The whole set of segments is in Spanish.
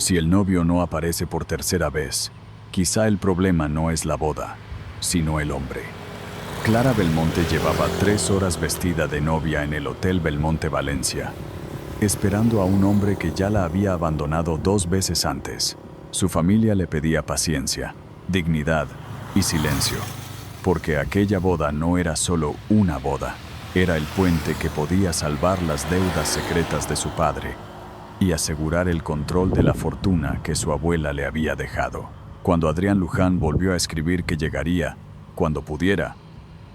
Si el novio no aparece por tercera vez, quizá el problema no es la boda, sino el hombre. Clara Belmonte llevaba 3 horas vestida de novia en el Hotel Belmonte Valencia, esperando a un hombre que ya la había abandonado 2 veces antes. Su familia le pedía paciencia, dignidad y silencio, porque aquella boda no era solo una boda, era el puente que podía salvar las deudas secretas de su padre y asegurar el control de la fortuna que su abuela le había dejado. Cuando Adrián Luján volvió a escribir que llegaría cuando pudiera,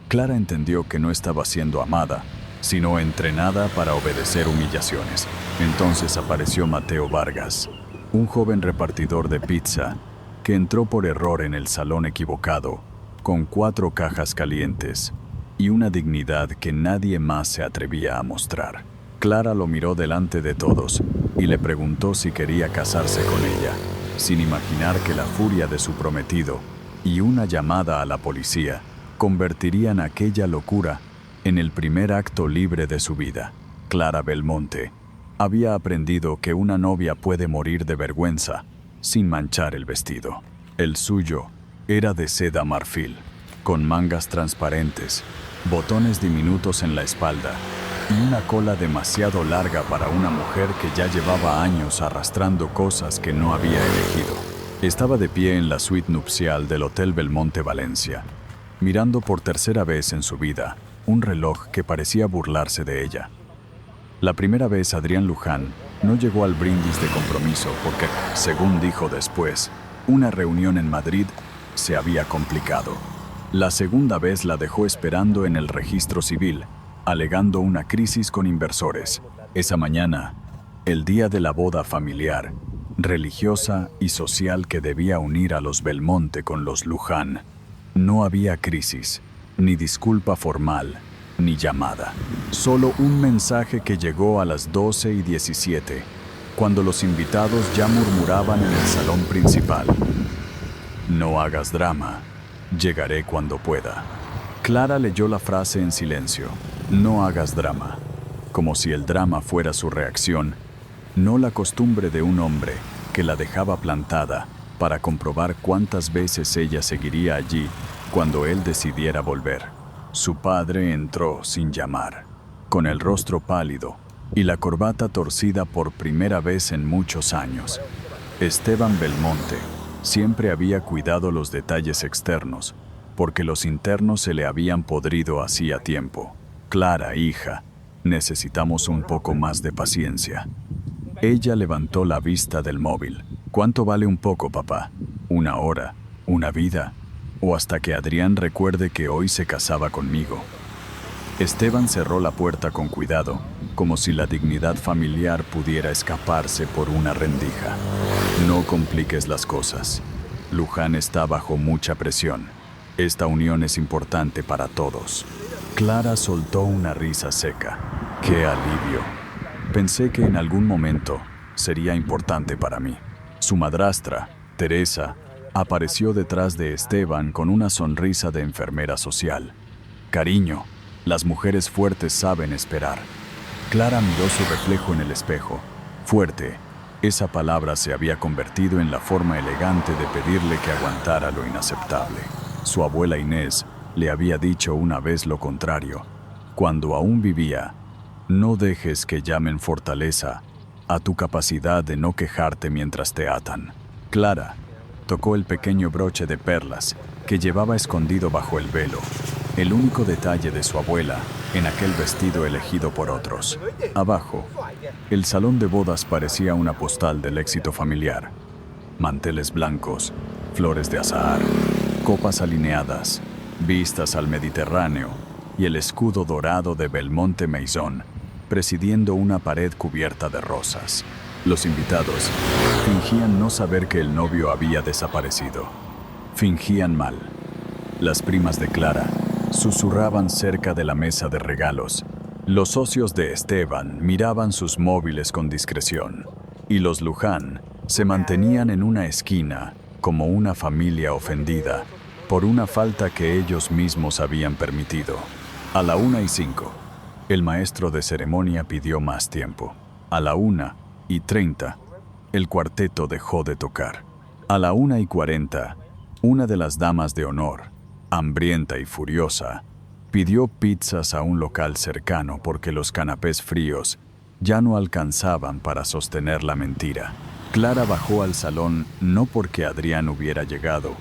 Clara entendió que no estaba siendo amada, sino entrenada para obedecer humillaciones. Entonces apareció Mateo Vargas, un joven repartidor de pizza que entró por error en el salón equivocado, con 4 cajas calientes y una dignidad que nadie más se atrevía a mostrar. Clara lo miró delante de todos y le preguntó si quería casarse con ella, sin imaginar que la furia de su prometido y una llamada a la policía convertirían aquella locura en el primer acto libre de su vida. Clara Belmonte había aprendido que una novia puede morir de vergüenza sin manchar el vestido. El suyo era de seda marfil, con mangas transparentes, botones diminutos en la espalda y una cola demasiado larga para una mujer que ya llevaba años arrastrando cosas que no había elegido. Estaba de pie en la suite nupcial del Hotel Belmonte Valencia, mirando por tercera vez en su vida un reloj que parecía burlarse de ella. La primera vez Adrián Luján no llegó al brindis de compromiso porque, según dijo después, una reunión en Madrid se había complicado. La segunda vez la dejó esperando en el registro civil, alegando una crisis con inversores. Esa mañana, el día de la boda familiar, religiosa y social que debía unir a los Belmonte con los Luján, no había crisis, ni disculpa formal, ni llamada. Solo un mensaje que llegó a las 12:17, cuando los invitados ya murmuraban en el salón principal. No hagas drama, llegaré cuando pueda. Clara leyó la frase en silencio. No hagas drama, como si el drama fuera su reacción, no la costumbre de un hombre que la dejaba plantada para comprobar cuántas veces ella seguiría allí cuando él decidiera volver. Su padre entró sin llamar, con el rostro pálido y la corbata torcida por primera vez en muchos años. Esteban Belmonte siempre había cuidado los detalles externos, porque los internos se le habían podrido hacía tiempo. Clara, hija, necesitamos un poco más de paciencia. Ella levantó la vista del móvil. ¿Cuánto vale un poco, papá? ¿1 hora? ¿1 vida? ¿O hasta que Adrián recuerde que hoy se casaba conmigo? Esteban cerró la puerta con cuidado, como si la dignidad familiar pudiera escaparse por una rendija. No compliques las cosas. Luján está bajo mucha presión. Esta unión es importante para todos. Clara soltó una risa seca. ¡Qué alivio! Pensé que en algún momento sería importante para mí. Su madrastra, Teresa, apareció detrás de Esteban con una sonrisa de enfermera social. Cariño, las mujeres fuertes saben esperar. Clara miró su reflejo en el espejo. Fuerte, esa palabra se había convertido en la forma elegante de pedirle que aguantara lo inaceptable. Su abuela Inés le había dicho una vez lo contrario, cuando aún vivía: no dejes que llamen fortaleza a tu capacidad de no quejarte mientras te atan. Clara tocó el pequeño broche de perlas que llevaba escondido bajo el velo, el único detalle de su abuela en aquel vestido elegido por otros. Abajo, el salón de bodas parecía una postal del éxito familiar. Manteles blancos, flores de azahar, copas alineadas, vistas al Mediterráneo y el escudo dorado de Belmonte Maison, presidiendo una pared cubierta de rosas. Los invitados fingían no saber que el novio había desaparecido. Fingían mal. Las primas de Clara susurraban cerca de la mesa de regalos. Los socios de Esteban miraban sus móviles con discreción. Y los Luján se mantenían en una esquina como una familia ofendida por una falta que ellos mismos habían permitido. A la 1:05, el maestro de ceremonia pidió más tiempo. A la 1:30, el cuarteto dejó de tocar. A la 1:40, una de las damas de honor, hambrienta y furiosa, pidió pizzas a un local cercano porque los canapés fríos ya no alcanzaban para sostener la mentira. Clara bajó al salón no porque Adrián hubiera llegado,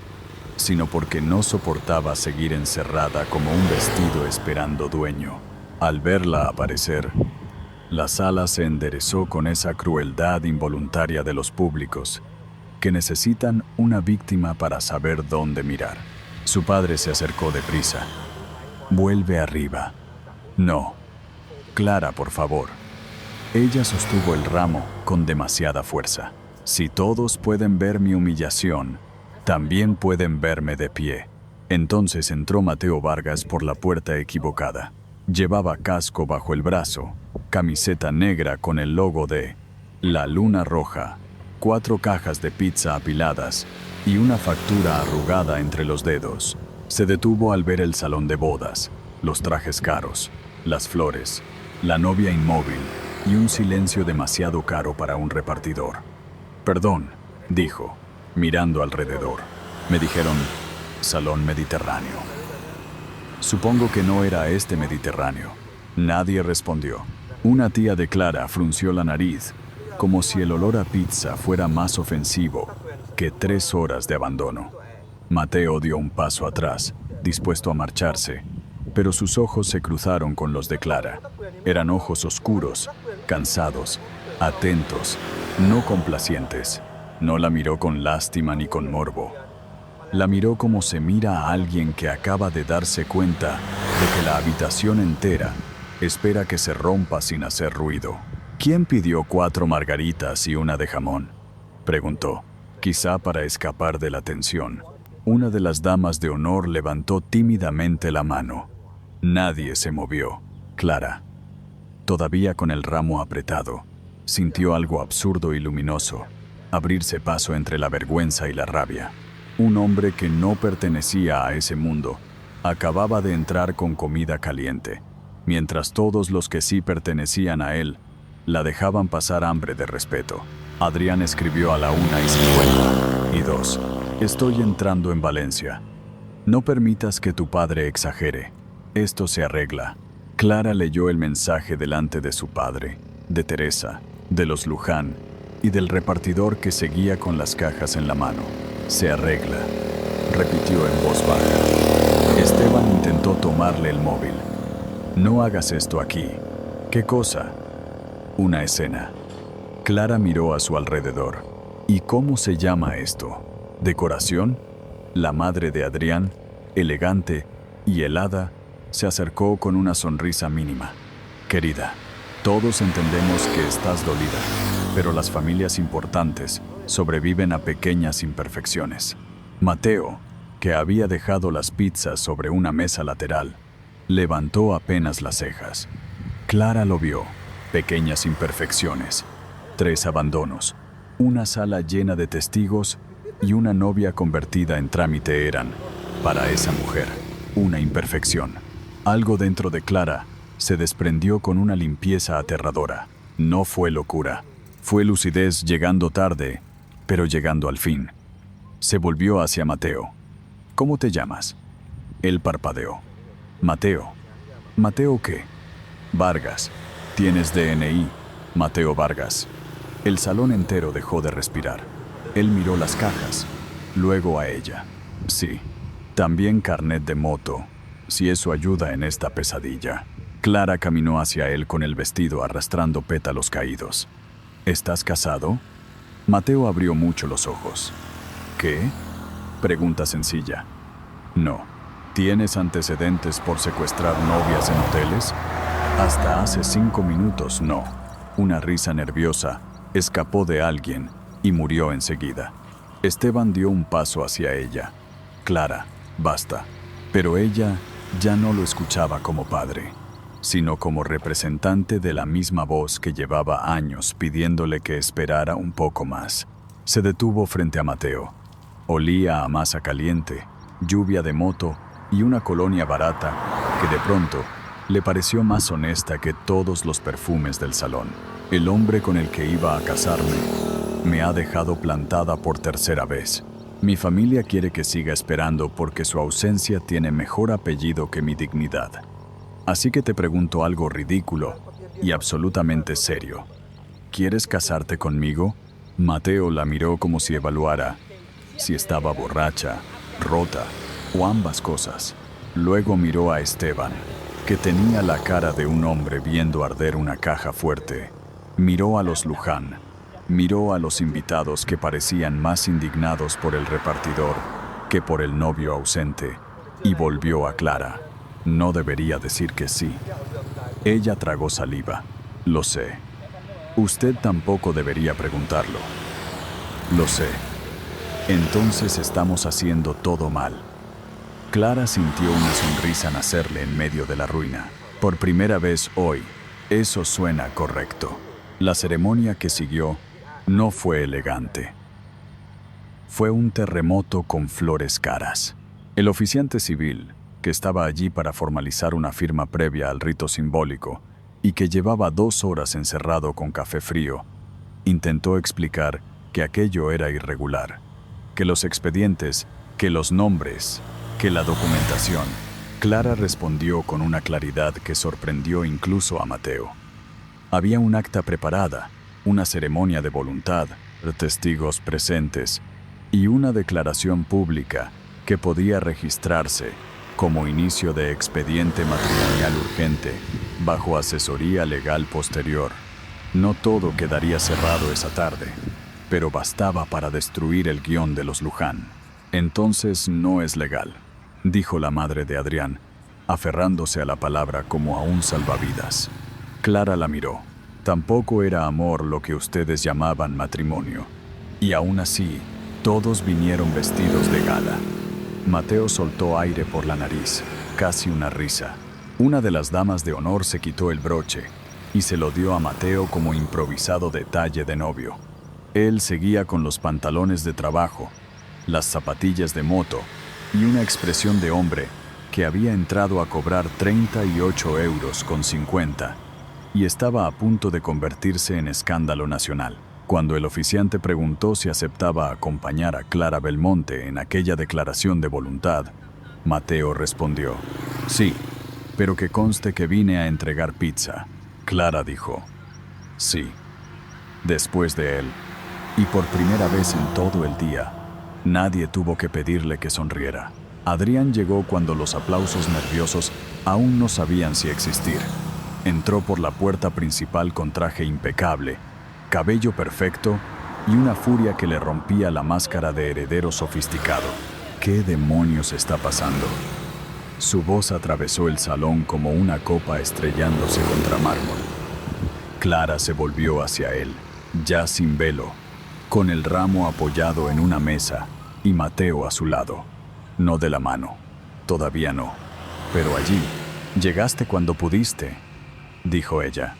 sino porque no soportaba seguir encerrada como un vestido esperando dueño. Al verla aparecer, la sala se enderezó con esa crueldad involuntaria de los públicos, que necesitan una víctima para saber dónde mirar. Su padre se acercó deprisa. «Vuelve arriba». «No. Clara, por favor». Ella sostuvo el ramo con demasiada fuerza. «Si todos pueden ver mi humillación, también pueden verme de pie». Entonces entró Mateo Vargas por la puerta equivocada. Llevaba casco bajo el brazo, camiseta negra con el logo de La Luna Roja, 4 cajas de pizza apiladas y una factura arrugada entre los dedos. Se detuvo al ver el salón de bodas, los trajes caros, las flores, la novia inmóvil y un silencio demasiado caro para un repartidor. «Perdón», dijo, mirando alrededor. «Me dijeron Salón Mediterráneo». Supongo que no era este Mediterráneo. Nadie respondió. Una tía de Clara frunció la nariz, como si el olor a pizza fuera más ofensivo que 3 horas de abandono. Mateo dio un paso atrás, dispuesto a marcharse, pero sus ojos se cruzaron con los de Clara. Eran ojos oscuros, cansados, atentos, no complacientes. No la miró con lástima ni con morbo. La miró como se mira a alguien que acaba de darse cuenta de que la habitación entera espera que se rompa sin hacer ruido. «¿Quién pidió 4 margaritas y una de jamón?», preguntó, quizá para escapar de la tensión. Una de las damas de honor levantó tímidamente la mano. Nadie se movió. Clara, todavía con el ramo apretado, sintió algo absurdo y luminoso, abrirse paso entre la vergüenza y la rabia. Un hombre que no pertenecía a ese mundo acababa de entrar con comida caliente, mientras todos los que sí pertenecían a él la dejaban pasar hambre de respeto. Adrián escribió a la 1:52. «Estoy entrando en Valencia. No permitas que tu padre exagere. Esto se arregla». Clara leyó el mensaje delante de su padre, de Teresa, de los Luján y del repartidor que seguía con las cajas en la mano. «Se arregla», repitió en voz baja. Esteban intentó tomarle el móvil. «No hagas esto aquí». «¿Qué cosa?» «Una escena». Clara miró a su alrededor. «¿Y cómo se llama esto? ¿Decoración?». La madre de Adrián, elegante y helada, se acercó con una sonrisa mínima. «Querida, todos entendemos que estás dolida, pero las familias importantes sobreviven a pequeñas imperfecciones». Mateo, que había dejado las pizzas sobre una mesa lateral, levantó apenas las cejas. Clara lo vio. Pequeñas imperfecciones, 3 abandonos, una sala llena de testigos y una novia convertida en trámite eran, para esa mujer, una imperfección. Algo dentro de Clara se desprendió con una limpieza aterradora. No fue locura, fue lucidez llegando tarde, pero llegando al fin. Se volvió hacia Mateo. «¿Cómo te llamas?». Él parpadeó. «Mateo». «¿Mateo qué?». «Vargas». «¿Tienes DNI?». «Mateo Vargas». El salón entero dejó de respirar. Él miró las cajas, luego a ella. «Sí, también carnet de moto, si eso ayuda en esta pesadilla». Clara caminó hacia él con el vestido arrastrando pétalos caídos. «¿Estás casado?». Mateo abrió mucho los ojos. «¿Qué?». Pregunta sencilla. «No». «¿Tienes antecedentes por secuestrar novias en hoteles?». «Hasta hace 5 minutos, no». Una risa nerviosa escapó de alguien y murió enseguida. Esteban dio un paso hacia ella. «Clara, basta». Pero ella ya no lo escuchaba como padre, sino como representante de la misma voz que llevaba años pidiéndole que esperara un poco más. Se detuvo frente a Mateo. Olía a masa caliente, lluvia de moto y una colonia barata que de pronto le pareció más honesta que todos los perfumes del salón. «El hombre con el que iba a casarme Me ha dejado plantada por tercera vez. Mi familia quiere que siga esperando porque su ausencia tiene mejor apellido que mi dignidad. Así que te pregunto algo ridículo y absolutamente serio. ¿Quieres casarte conmigo? Mateo la miró como si evaluara si estaba borracha, rota o ambas cosas. Luego miró a Esteban, que tenía la cara de un hombre viendo arder una caja fuerte. Miró a los Luján, miró a los invitados que parecían más indignados por el repartidor que por el novio ausente, y volvió a Clara. No debería decir que sí. Ella tragó saliva. Lo sé. Usted tampoco debería preguntarlo. Lo sé. Entonces estamos haciendo todo mal. Clara sintió una sonrisa nacerle en medio de la ruina. Por primera vez hoy, eso suena correcto. La ceremonia que siguió no fue elegante. Fue un terremoto con flores caras. El oficiante civil, que estaba allí para formalizar una firma previa al rito simbólico y que llevaba 2 horas encerrado con café frío, intentó explicar que aquello era irregular, que los expedientes, que los nombres, que la documentación. Clara respondió con una claridad que sorprendió incluso a Mateo. Había un acta preparada, una ceremonia de voluntad, testigos presentes y una declaración pública que podía registrarse como inicio de expediente matrimonial urgente bajo asesoría legal posterior. No todo quedaría cerrado esa tarde, pero bastaba para destruir el guión de los Luján. Entonces no es legal, dijo la madre de Adrián, aferrándose a la palabra como a un salvavidas. Clara la miró. Tampoco era amor lo que ustedes llamaban matrimonio. Y aún así, todos vinieron vestidos de gala. Mateo soltó aire por la nariz, casi una risa. Una de las damas de honor se quitó el broche y se lo dio a Mateo como improvisado detalle de novio. Él seguía con los pantalones de trabajo, las zapatillas de moto y una expresión de hombre que había entrado a cobrar 38,50 € y estaba a punto de convertirse en escándalo nacional. Cuando el oficiante preguntó si aceptaba acompañar a Clara Belmonte en aquella declaración de voluntad, Mateo respondió: sí, pero que conste que vine a entregar pizza. Clara dijo: sí. Después de él, y por primera vez en todo el día, nadie tuvo que pedirle que sonriera. Adrián llegó cuando los aplausos nerviosos aún no sabían si existir. Entró por la puerta principal con traje impecable, cabello perfecto y una furia que le rompía la máscara de heredero sofisticado. ¿Qué demonios está pasando? Su voz atravesó el salón como una copa estrellándose contra mármol. Clara se volvió hacia él, ya sin velo, con el ramo apoyado en una mesa y Mateo a su lado. No de la mano, todavía no, pero allí, llegaste cuando pudiste, dijo ella.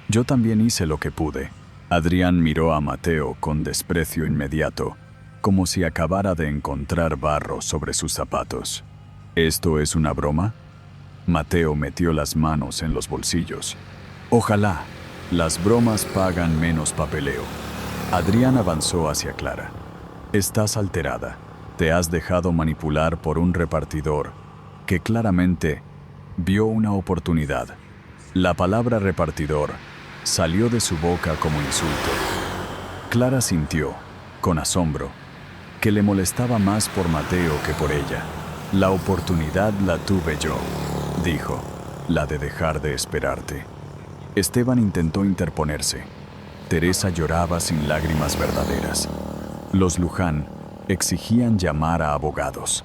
Yo también hice lo que pude. Adrián miró a Mateo con desprecio inmediato, como si acabara de encontrar barro sobre sus zapatos. ¿Esto es una broma? Mateo metió las manos en los bolsillos. Ojalá. Las bromas pagan menos papeleo. Adrián avanzó hacia Clara. Estás alterada. Te has dejado manipular por un repartidor que claramente vio una oportunidad. La palabra repartidor salió de su boca como insulto. Clara sintió, con asombro, que le molestaba más por Mateo que por ella. La oportunidad la tuve yo, dijo, la de dejar de esperarte. Esteban intentó interponerse. Teresa lloraba sin lágrimas verdaderas. Los Luján exigían llamar a abogados.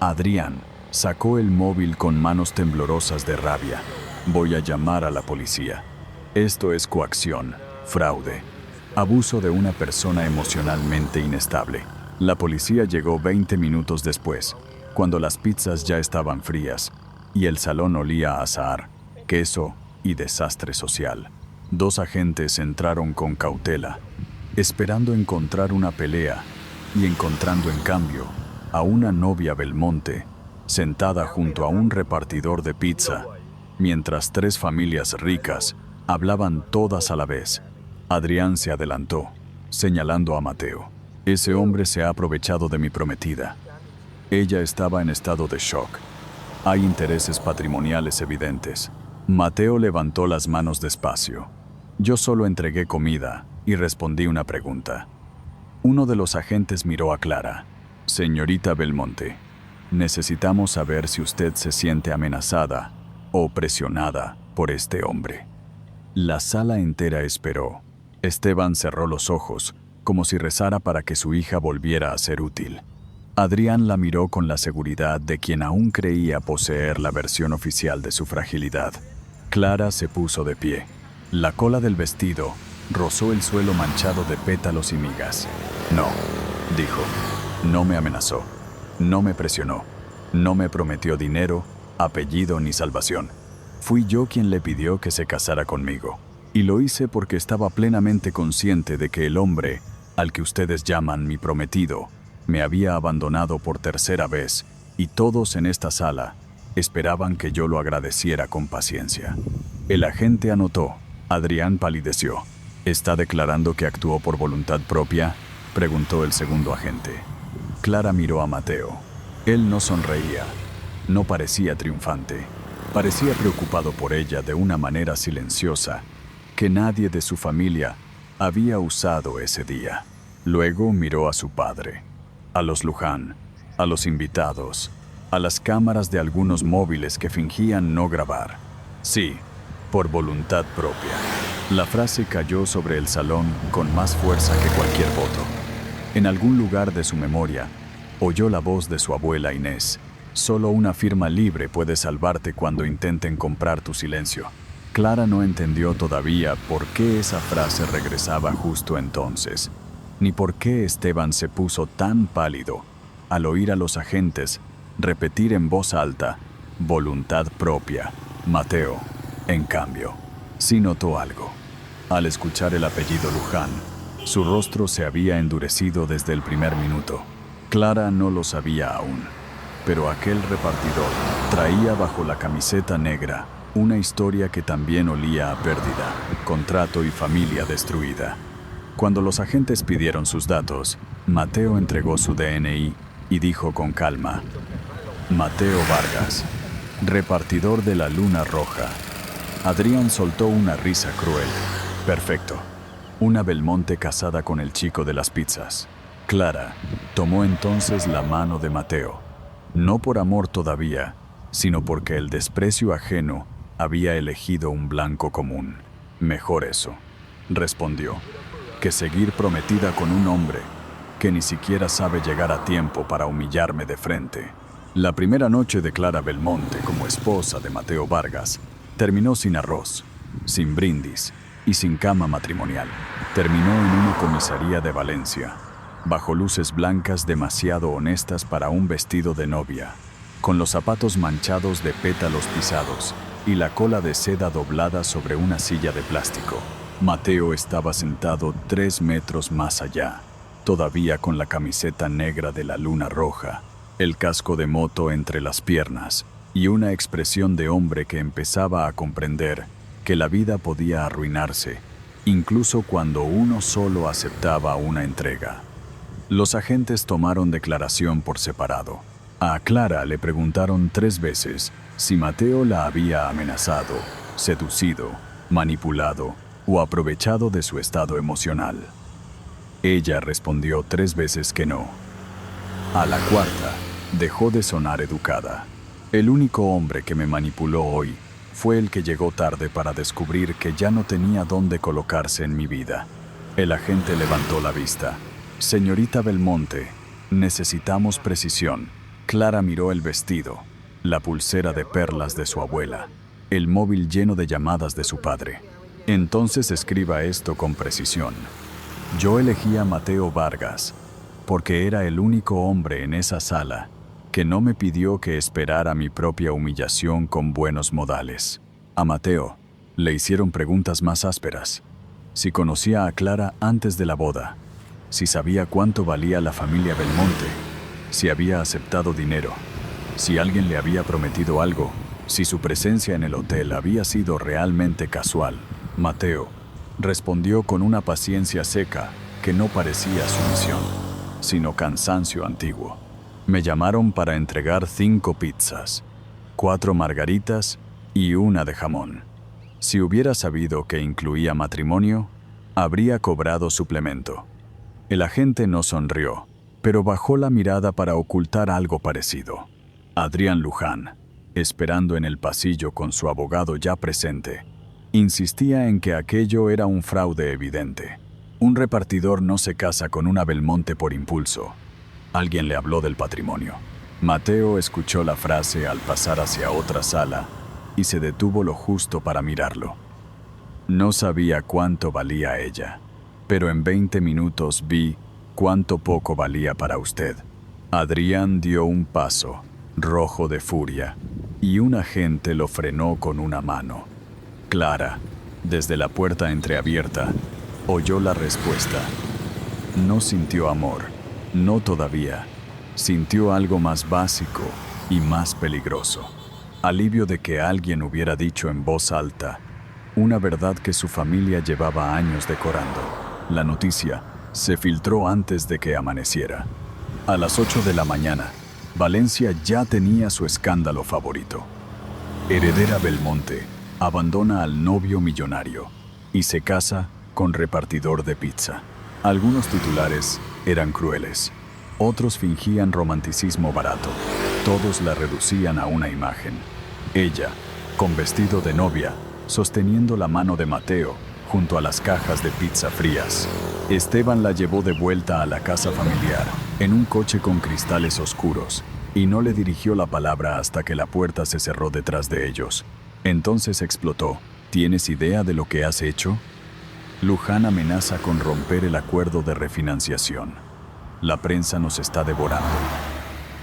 Adrián sacó el móvil con manos temblorosas de rabia. Voy a llamar a la policía. Esto es coacción, fraude, abuso de una persona emocionalmente inestable. La policía llegó 20 minutos después, cuando las pizzas ya estaban frías y el salón olía a azahar, queso y desastre social. 2 agentes entraron con cautela, esperando encontrar una pelea y encontrando en cambio a una novia Belmonte sentada junto a un repartidor de pizza, mientras 3 familias ricas hablaban todas a la vez. Adrián se adelantó. señalando a Mateo. Ese hombre se ha aprovechado de mi prometida. Ella estaba en estado de shock. Hay intereses patrimoniales evidentes. Mateo levantó las manos despacio. Yo solo entregué comida y respondí una pregunta. Uno de los agentes miró a Clara. Señorita Belmonte, necesitamos saber si usted se siente amenazada o presionada por este hombre. La sala entera esperó. Esteban cerró los ojos, como si rezara para que su hija volviera a ser útil. Adrián la miró con la seguridad de quien aún creía poseer la versión oficial de su fragilidad. Clara se puso de pie. La cola del vestido rozó el suelo manchado de pétalos y migas. No, dijo. No me amenazó. No me presionó. No me prometió dinero, apellido ni salvación. Fui yo quien le pidió que se casara conmigo. Y lo hice porque estaba plenamente consciente de que el hombre, al que ustedes llaman mi prometido, me había abandonado por tercera vez, y todos en esta sala esperaban que yo lo agradeciera con paciencia. El agente anotó. Adrián palideció. ¿Está declarando que actuó por voluntad propia?, preguntó el segundo agente. Clara miró a Mateo. Él no sonreía. No parecía triunfante. Parecía preocupado por ella de una manera silenciosa que nadie de su familia había usado ese día. Luego miró a su padre, a los Luján, a los invitados, a las cámaras de algunos móviles que fingían no grabar. Sí, por voluntad propia. La frase cayó sobre el salón con más fuerza que cualquier voto. En algún lugar de su memoria, oyó la voz de su abuela Inés. Solo una firma libre puede salvarte cuando intenten comprar tu silencio. Clara no entendió todavía por qué esa frase regresaba justo entonces, ni por qué Esteban se puso tan pálido al oír a los agentes repetir en voz alta, voluntad propia. Mateo, en cambio, sí notó algo. Al escuchar el apellido Luján, su rostro se había endurecido desde el primer minuto. Clara no lo sabía aún, pero aquel repartidor traía bajo la camiseta negra una historia que también olía a pérdida, contrato y familia destruida. Cuando los agentes pidieron sus datos, Mateo entregó su DNI y dijo con calma: Mateo Vargas, repartidor de la Luna Roja. Adrián soltó una risa cruel. Perfecto. Una Belmonte casada con el chico de las pizzas. Clara tomó entonces la mano de Mateo, no por amor todavía, sino porque el desprecio ajeno había elegido un blanco común. Mejor eso, respondió, que seguir prometida con un hombre que ni siquiera sabe llegar a tiempo para humillarme de frente. La primera noche de Clara Belmonte como esposa de Mateo Vargas terminó sin arroz, sin brindis y sin cama matrimonial. Terminó en una comisaría de Valencia, bajo luces blancas demasiado honestas para un vestido de novia, con los zapatos manchados de pétalos pisados y la cola de seda doblada sobre una silla de plástico. Mateo estaba sentado 3 metros más allá, todavía con la camiseta negra de la Luna Roja, el casco de moto entre las piernas y una expresión de hombre que empezaba a comprender que la vida podía arruinarse, incluso cuando uno solo aceptaba una entrega. Los agentes tomaron declaración por separado. A Clara le preguntaron 3 veces si Mateo la había amenazado, seducido, manipulado o aprovechado de su estado emocional. Ella respondió 3 veces que no. A la cuarta, dejó de sonar educada. El único hombre que me manipuló hoy fue el que llegó tarde para descubrir que ya no tenía dónde colocarse en mi vida. El agente levantó la vista. Señorita Belmonte, necesitamos precisión. Clara miró el vestido, la pulsera de perlas de su abuela, el móvil lleno de llamadas de su padre. Entonces escriba esto con precisión. Yo elegí a Mateo Vargas porque era el único hombre en esa sala que no me pidió que esperara mi propia humillación con buenos modales. A Mateo le hicieron preguntas más ásperas. Si conocía a Clara antes de la boda, si sabía cuánto valía la familia Belmonte, si había aceptado dinero, si alguien le había prometido algo, si su presencia en el hotel había sido realmente casual. Mateo respondió con una paciencia seca que no parecía sumisión, sino cansancio antiguo. Me llamaron para entregar 5 pizzas, 4 margaritas y una de jamón. Si hubiera sabido que incluía matrimonio, habría cobrado suplemento. El agente no sonrió, pero bajó la mirada para ocultar algo parecido. Adrián Luján, esperando en el pasillo con su abogado ya presente, insistía en que aquello era un fraude evidente. Un repartidor no se casa con una Belmonte por impulso. Alguien le habló del patrimonio. Mateo escuchó la frase al pasar hacia otra sala y se detuvo lo justo para mirarlo. No sabía cuánto valía ella, pero en 20 minutos vi cuánto poco valía para usted. Adrián dio un paso, rojo de furia, y un agente lo frenó con una mano. Clara, desde la puerta entreabierta, oyó la respuesta. No sintió amor, no todavía. Sintió algo más básico y más peligroso. Alivio de que alguien hubiera dicho en voz alta una verdad que su familia llevaba años decorando. La noticia se filtró antes de que amaneciera. A las 8 de la mañana, Valencia ya tenía su escándalo favorito. Heredera Belmonte abandona al novio millonario y se casa con repartidor de pizza. Algunos titulares eran crueles, otros fingían romanticismo barato, todos la reducían a una imagen. Ella, con vestido de novia, sosteniendo la mano de Mateo junto a las cajas de pizza frías. Esteban la llevó de vuelta a la casa familiar, en un coche con cristales oscuros, y no le dirigió la palabra hasta que la puerta se cerró detrás de ellos. Entonces explotó. ¿Tienes idea de lo que has hecho? Luján amenaza con romper el acuerdo de refinanciación. La prensa nos está devorando.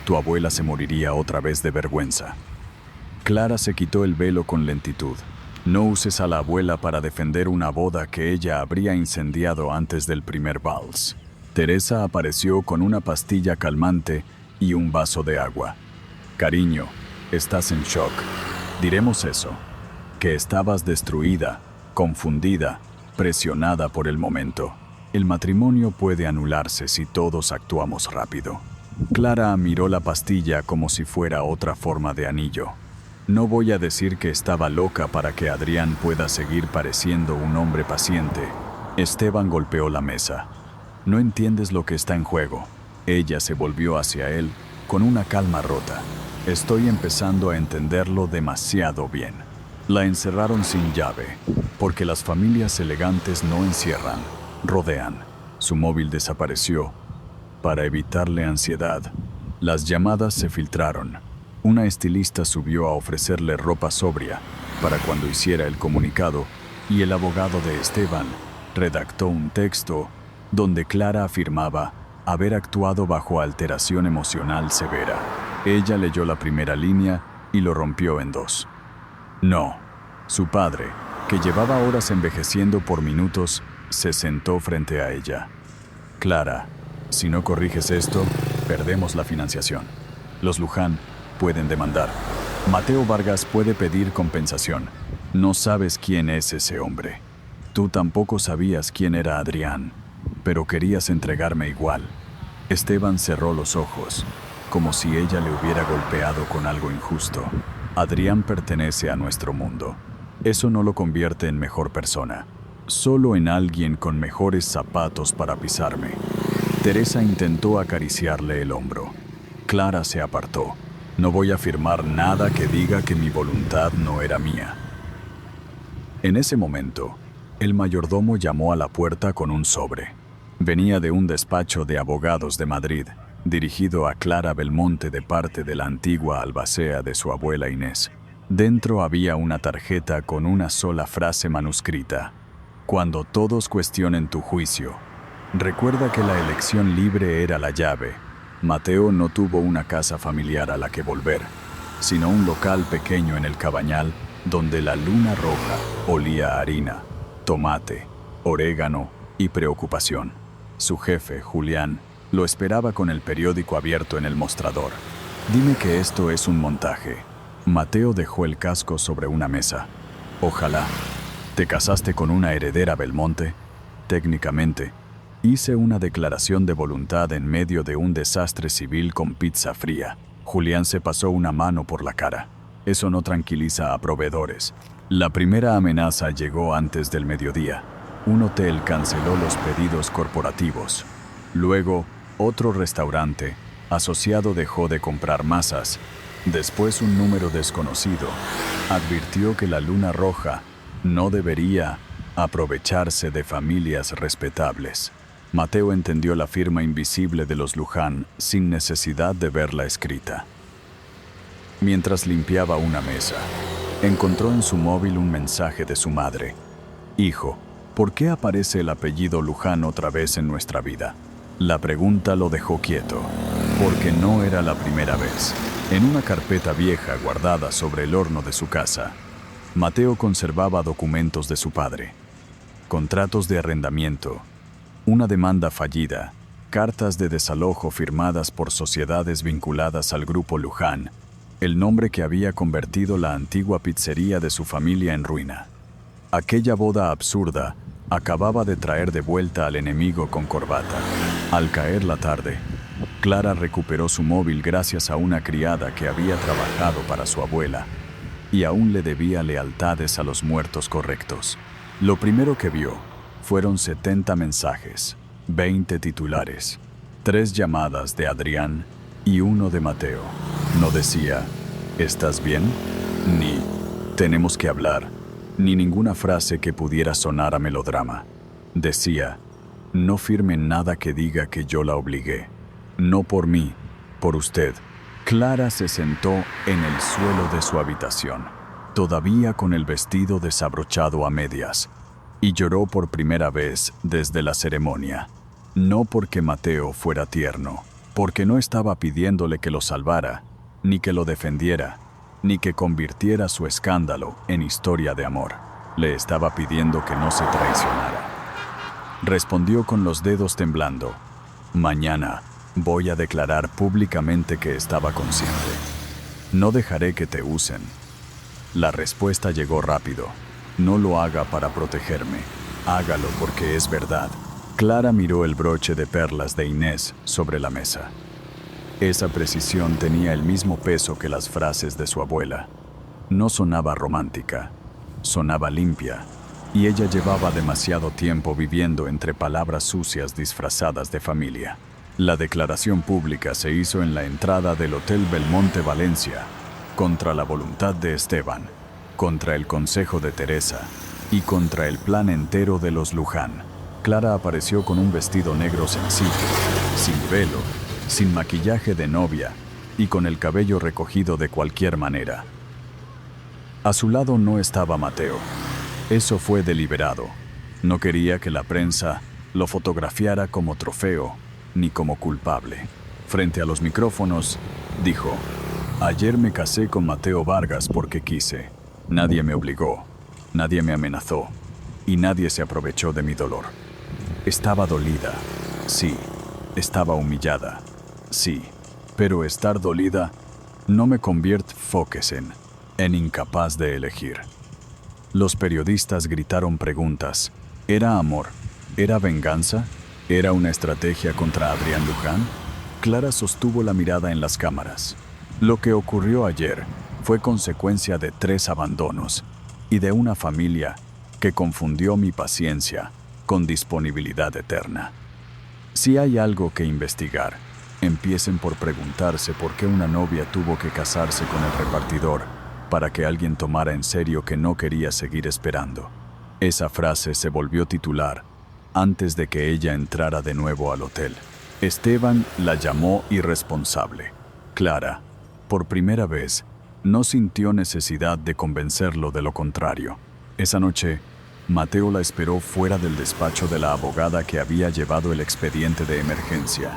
Tu abuela se moriría otra vez de vergüenza. Clara se quitó el velo con lentitud. No uses a la abuela para defender una boda que ella habría incendiado antes del primer vals. Teresa apareció con una pastilla calmante y un vaso de agua. Cariño, estás en shock. Diremos eso, que estabas destruida, confundida, presionada por el momento. El matrimonio puede anularse si todos actuamos rápido. Clara miró la pastilla como si fuera otra forma de anillo. No voy a decir que estaba loca para que Adrián pueda seguir pareciendo un hombre paciente. Esteban golpeó la mesa. No entiendes lo que está en juego. Ella se volvió hacia él con una calma rota. Estoy empezando a entenderlo demasiado bien. La encerraron sin llave, porque las familias elegantes no encierran, rodean. Su móvil desapareció. Para evitarle ansiedad, las llamadas se filtraron. Una estilista subió a ofrecerle ropa sobria para cuando hiciera el comunicado, y el abogado de Esteban redactó un texto donde Clara afirmaba haber actuado bajo alteración emocional severa. Ella leyó la primera línea y lo rompió en 2. No. Su padre, que llevaba horas envejeciendo por minutos, se sentó frente a ella. Clara, si no corriges esto, perdemos la financiación. Los Luján pueden demandar. Mateo Vargas puede pedir compensación. No sabes quién es ese hombre. Tú tampoco sabías quién era Adrián, pero querías entregarme igual. Esteban cerró los ojos, como si ella le hubiera golpeado con algo injusto. Adrián pertenece a nuestro mundo. Eso no lo convierte en mejor persona, solo en alguien con mejores zapatos para pisarme. Teresa intentó acariciarle el hombro. Clara se apartó. No voy a firmar nada que diga que mi voluntad no era mía. En ese momento, el mayordomo llamó a la puerta con un sobre. Venía de un despacho de abogados de Madrid, dirigido a Clara Belmonte de parte de la antigua albacea de su abuela Inés. Dentro había una tarjeta con una sola frase manuscrita. Cuando todos cuestionen tu juicio, recuerda que la elección libre era la llave. Mateo no tuvo una casa familiar a la que volver, sino un local pequeño en el Cabañal donde la luna roja olía a harina, tomate, orégano y preocupación. Su jefe, Julián, lo esperaba con el periódico abierto en el mostrador. Dime que esto es un montaje. Mateo dejó el casco sobre una mesa. Ojalá. ¿Te casaste con una heredera Belmonte? Técnicamente. Hice una declaración de voluntad en medio de un desastre civil con pizza fría. Julián se pasó una mano por la cara. Eso no tranquiliza a proveedores. La primera amenaza llegó antes del mediodía. Un hotel canceló los pedidos corporativos. Luego, otro restaurante asociado dejó de comprar masas. Después, un número desconocido advirtió que la Luna Roja no debería aprovecharse de familias respetables. Mateo entendió la firma invisible de los Luján sin necesidad de verla escrita. Mientras limpiaba una mesa, encontró en su móvil un mensaje de su madre. «Hijo, ¿por qué aparece el apellido Luján otra vez en nuestra vida?» La pregunta lo dejó quieto, porque no era la primera vez. En una carpeta vieja guardada sobre el horno de su casa, Mateo conservaba documentos de su padre, contratos de arrendamiento, una demanda fallida, cartas de desalojo firmadas por sociedades vinculadas al grupo Luján, el nombre que había convertido la antigua pizzería de su familia en ruina. Aquella boda absurda acababa de traer de vuelta al enemigo con corbata. Al caer la tarde, Clara recuperó su móvil gracias a una criada que había trabajado para su abuela y aún le debía lealtades a los muertos correctos. Lo primero que vio fueron 70 mensajes, 20 titulares, 3 llamadas de Adrián y 1 de Mateo. No decía, ¿estás bien?, ni tenemos que hablar, ni ninguna frase que pudiera sonar a melodrama. Decía, no firme nada que diga que yo la obligué. No por mí, por usted. Clara se sentó en el suelo de su habitación, todavía con el vestido desabrochado a medias, y lloró por primera vez desde la ceremonia. No porque Mateo fuera tierno, porque no estaba pidiéndole que lo salvara, ni que lo defendiera, ni que convirtiera su escándalo en historia de amor. Le estaba pidiendo que no se traicionara. Respondió con los dedos temblando. Mañana voy a declarar públicamente que estaba consciente. No dejaré que te usen. La respuesta llegó rápido. No lo haga para protegerme. Hágalo porque es verdad. Clara miró el broche de perlas de Inés sobre la mesa. Esa precisión tenía el mismo peso que las frases de su abuela. No sonaba romántica, sonaba limpia, y ella llevaba demasiado tiempo viviendo entre palabras sucias disfrazadas de familia. La declaración pública se hizo en la entrada del Hotel Belmonte Valencia, contra la voluntad de Esteban, contra el consejo de Teresa y contra el plan entero de los Luján. Clara apareció con un vestido negro sencillo, sin velo, sin maquillaje de novia y con el cabello recogido de cualquier manera. A su lado no estaba Mateo. Eso fue deliberado. No quería que la prensa lo fotografiara como trofeo ni como culpable. Frente a los micrófonos, dijo, «Ayer me casé con Mateo Vargas porque quise. Nadie me obligó, nadie me amenazó y nadie se aprovechó de mi dolor. Estaba dolida, sí. Estaba humillada, sí. Pero estar dolida no me convierte en incapaz de elegir». Los periodistas gritaron preguntas. ¿Era amor? ¿Era venganza? ¿Era una estrategia contra Adrián Luján? Clara sostuvo la mirada en las cámaras. Lo que ocurrió ayer fue consecuencia de 3 abandonos y de una familia que confundió mi paciencia con disponibilidad eterna. Si hay algo que investigar, empiecen por preguntarse por qué una novia tuvo que casarse con el repartidor para que alguien tomara en serio que no quería seguir esperando. Esa frase se volvió titular antes de que ella entrara de nuevo al hotel. Esteban la llamó irresponsable. Clara, por primera vez, no sintió necesidad de convencerlo de lo contrario. Esa noche, Mateo la esperó fuera del despacho de la abogada que había llevado el expediente de emergencia.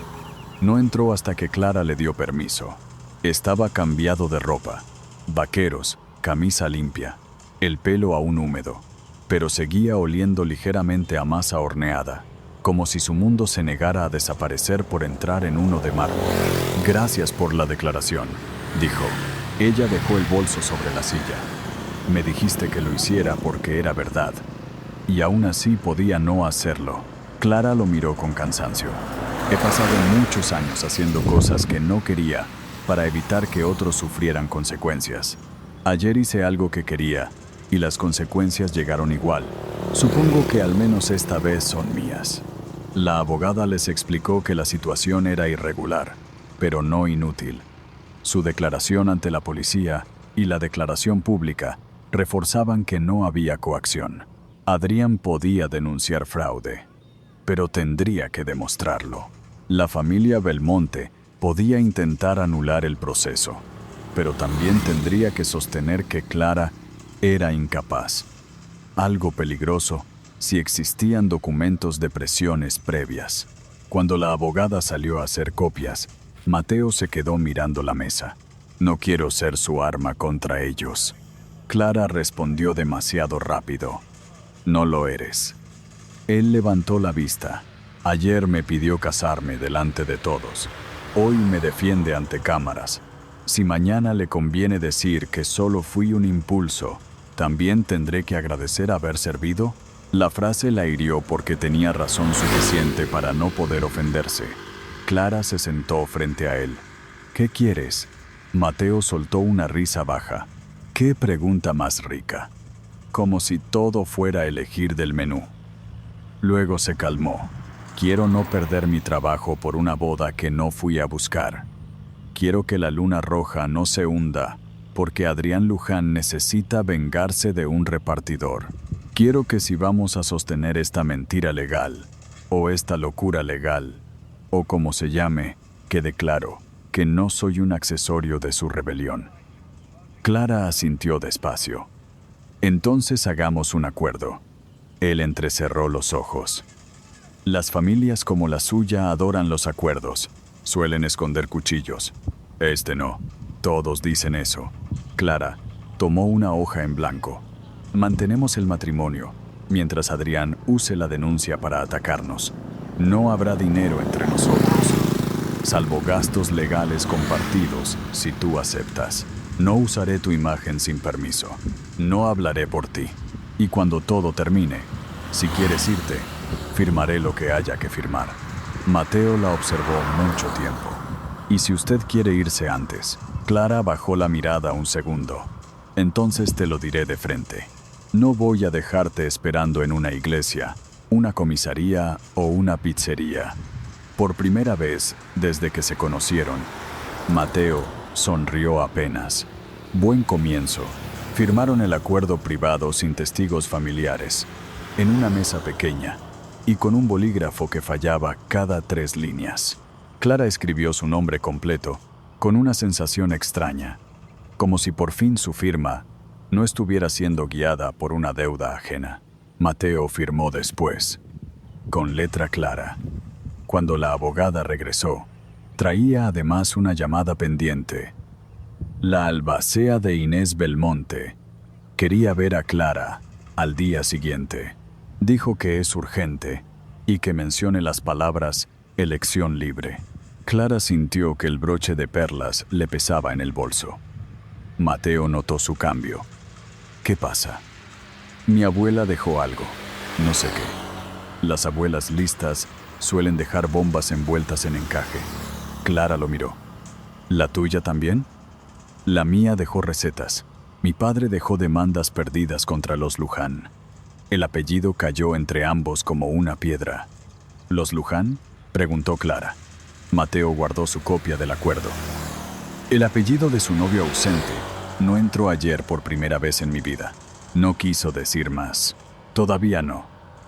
No entró hasta que Clara le dio permiso. Estaba cambiado de ropa, vaqueros, camisa limpia, el pelo aún húmedo, pero seguía oliendo ligeramente a masa horneada, como si su mundo se negara a desaparecer por entrar en uno de mármol. «Gracias por la declaración», dijo. Ella dejó el bolso sobre la silla. «Me dijiste que lo hiciera porque era verdad, y aún así podía no hacerlo. Clara lo miró con cansancio. He pasado muchos años haciendo cosas que no quería para evitar que otros sufrieran consecuencias. Ayer hice algo que quería y las consecuencias llegaron igual. Supongo que al menos esta vez son mías. La abogada les explicó que la situación era irregular, pero no inútil. Su declaración ante la policía y la declaración pública reforzaban que no había coacción. Adrián podía denunciar fraude, pero tendría que demostrarlo. La familia Belmonte podía intentar anular el proceso, pero también tendría que sostener que Clara era incapaz. Algo peligroso si existían documentos de presiones previas. Cuando la abogada salió a hacer copias, Mateo se quedó mirando la mesa. No quiero ser su arma contra ellos. Clara respondió demasiado rápido. No lo eres. Él levantó la vista. Ayer me pidió casarme delante de todos. Hoy me defiende ante cámaras. Si mañana le conviene decir que solo fui un impulso, ¿también tendré que agradecer haber servido? La frase la hirió porque tenía razón suficiente para no poder ofenderse. Clara se sentó frente a él. ¿Qué quieres? Mateo soltó una risa baja. ¿Qué pregunta más rica? Como si todo fuera elegir del menú. Luego se calmó. Quiero no perder mi trabajo por una boda que no fui a buscar. Quiero que la luna roja no se hunda, porque Adrián Luján necesita vengarse de un repartidor. Quiero que si vamos a sostener esta mentira legal, o esta locura legal, o como se llame, quede claro que no soy un accesorio de su rebelión. Clara asintió despacio. Entonces hagamos un acuerdo. Él entrecerró los ojos. Las familias como la suya adoran los acuerdos. Suelen esconder cuchillos. Este no. Todos dicen eso. Clara tomó una hoja en blanco. Mantenemos el matrimonio, mientras Adrián use la denuncia para atacarnos. No habrá dinero entre nosotros, salvo gastos legales compartidos, si tú aceptas. No usaré tu imagen sin permiso. No hablaré por ti. Y cuando todo termine, si quieres irte, firmaré lo que haya que firmar. Mateo la observó mucho tiempo. ¿Y si usted quiere irse antes? Clara bajó la mirada un segundo. Entonces te lo diré de frente. No voy a dejarte esperando en una iglesia, una comisaría o una pizzería. Por primera vez desde que se conocieron, Mateo sonrió apenas. Buen comienzo. Firmaron el acuerdo privado sin testigos familiares, en una mesa pequeña, y con un bolígrafo que fallaba cada 3 líneas. Clara escribió su nombre completo, con una sensación extraña, como si por fin su firma no estuviera siendo guiada por una deuda ajena. Mateo firmó después, con letra clara. Cuando la abogada regresó, traía además una llamada pendiente. La albacea de Inés Belmonte quería ver a Clara al día siguiente. Dijo que es urgente y que mencione las palabras elección libre. Clara sintió que el broche de perlas le pesaba en el bolso. Mateo notó su cambio. ¿Qué pasa? Mi abuela dejó algo, no sé qué. Las abuelas listas suelen dejar bombas envueltas en encaje. Clara lo miró. ¿La tuya también? La mía dejó recetas. Mi padre dejó demandas perdidas contra los Luján. El apellido cayó entre ambos como una piedra. ¿Los Luján? Preguntó Clara. Mateo guardó su copia del acuerdo. El apellido de su novio ausente no entró ayer por primera vez en mi vida. No quiso decir más. Todavía no.